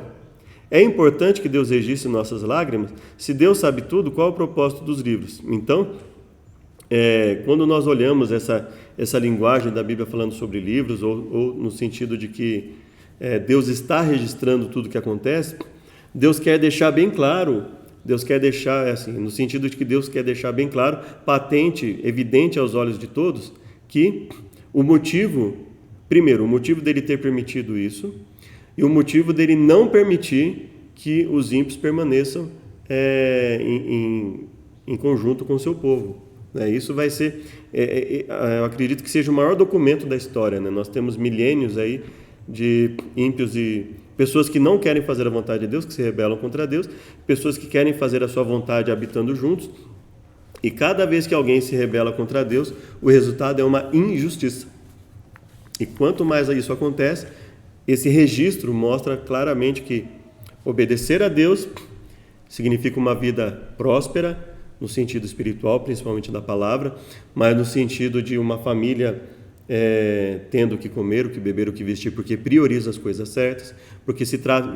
É importante que Deus registre nossas lágrimas? Se Deus sabe tudo, qual é o propósito dos livros? Então, quando nós olhamos essa linguagem da Bíblia falando sobre livros, ou no sentido de que Deus está registrando tudo o que acontece, Deus quer deixar bem claro, no sentido de que Deus quer deixar bem claro, patente, evidente aos olhos de todos, que o motivo dele ter permitido isso, e o motivo dele não permitir que os ímpios permaneçam em conjunto com o seu povo. Isso vai ser, eu acredito que seja o maior documento da história, né? Nós temos milênios aí de ímpios e pessoas que não querem fazer a vontade de Deus, que se rebelam contra Deus, pessoas que querem fazer a sua vontade habitando juntos, e cada vez que alguém se rebela contra Deus, o resultado é uma injustiça. E quanto mais isso acontece, esse registro mostra claramente que obedecer a Deus significa uma vida próspera, no sentido espiritual, principalmente da palavra, mas no sentido de uma família tendo o que comer, o que beber, o que vestir, porque prioriza as coisas certas, porque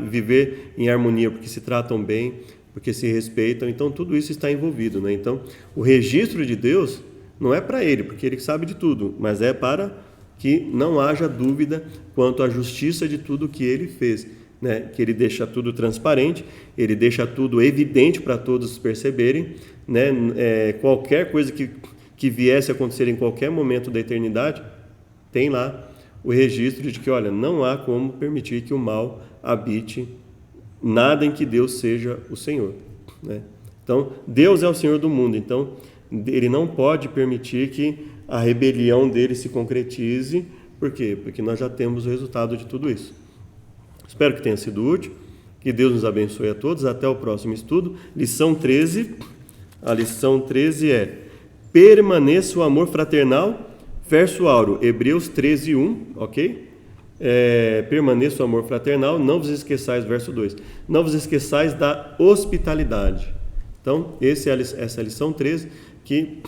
viver em harmonia, porque se tratam bem, porque se respeitam. Então tudo isso está envolvido, né? Então o registro de Deus não é para ele, porque ele sabe de tudo, mas é para que não haja dúvida quanto à justiça de tudo que ele fez, né? Que ele deixa tudo transparente, ele deixa tudo evidente para todos perceberem, né? Qualquer coisa que viesse a acontecer em qualquer momento da eternidade, tem lá o registro de que, olha, não há como permitir que o mal habite nada em que Deus seja o Senhor, né? Então, Deus é o Senhor do mundo, então ele não pode permitir que a rebelião dele se concretize. Por quê? Porque nós já temos o resultado de tudo isso. Espero que tenha sido útil, que Deus nos abençoe a todos. Até o próximo estudo. Lição 13. A lição 13 é: permaneça o amor fraternal, verso áureo, Hebreus 13, 1, ok? Permaneça o amor fraternal, não vos esqueçais, verso 2, não vos esqueçais da hospitalidade. Então, essa é a lição 13, que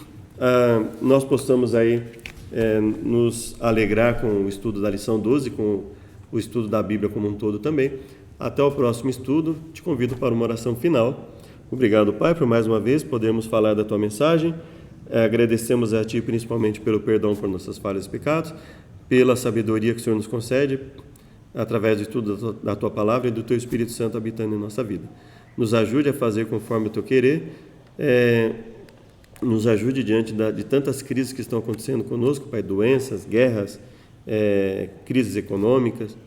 nós possamos aí nos alegrar com o estudo da lição 12, com o estudo da Bíblia como um todo também. Até o próximo estudo, te convido para uma oração final. Obrigado, Pai, por mais uma vez podermos falar da Tua mensagem. Agradecemos a Ti principalmente pelo perdão por nossas falhas e pecados, pela sabedoria que o Senhor nos concede, através do estudo da Tua Palavra e do Teu Espírito Santo habitando em nossa vida. Nos ajude a fazer conforme o Teu querer, nos ajude diante de tantas crises que estão acontecendo conosco, Pai, doenças, guerras, crises econômicas,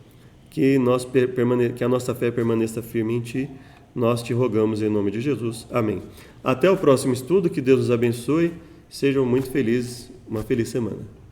que a nossa fé permaneça firme em Ti. Nós te rogamos em nome de Jesus. Amém. Até o próximo estudo, que Deus nos abençoe, sejam muito felizes, uma feliz semana.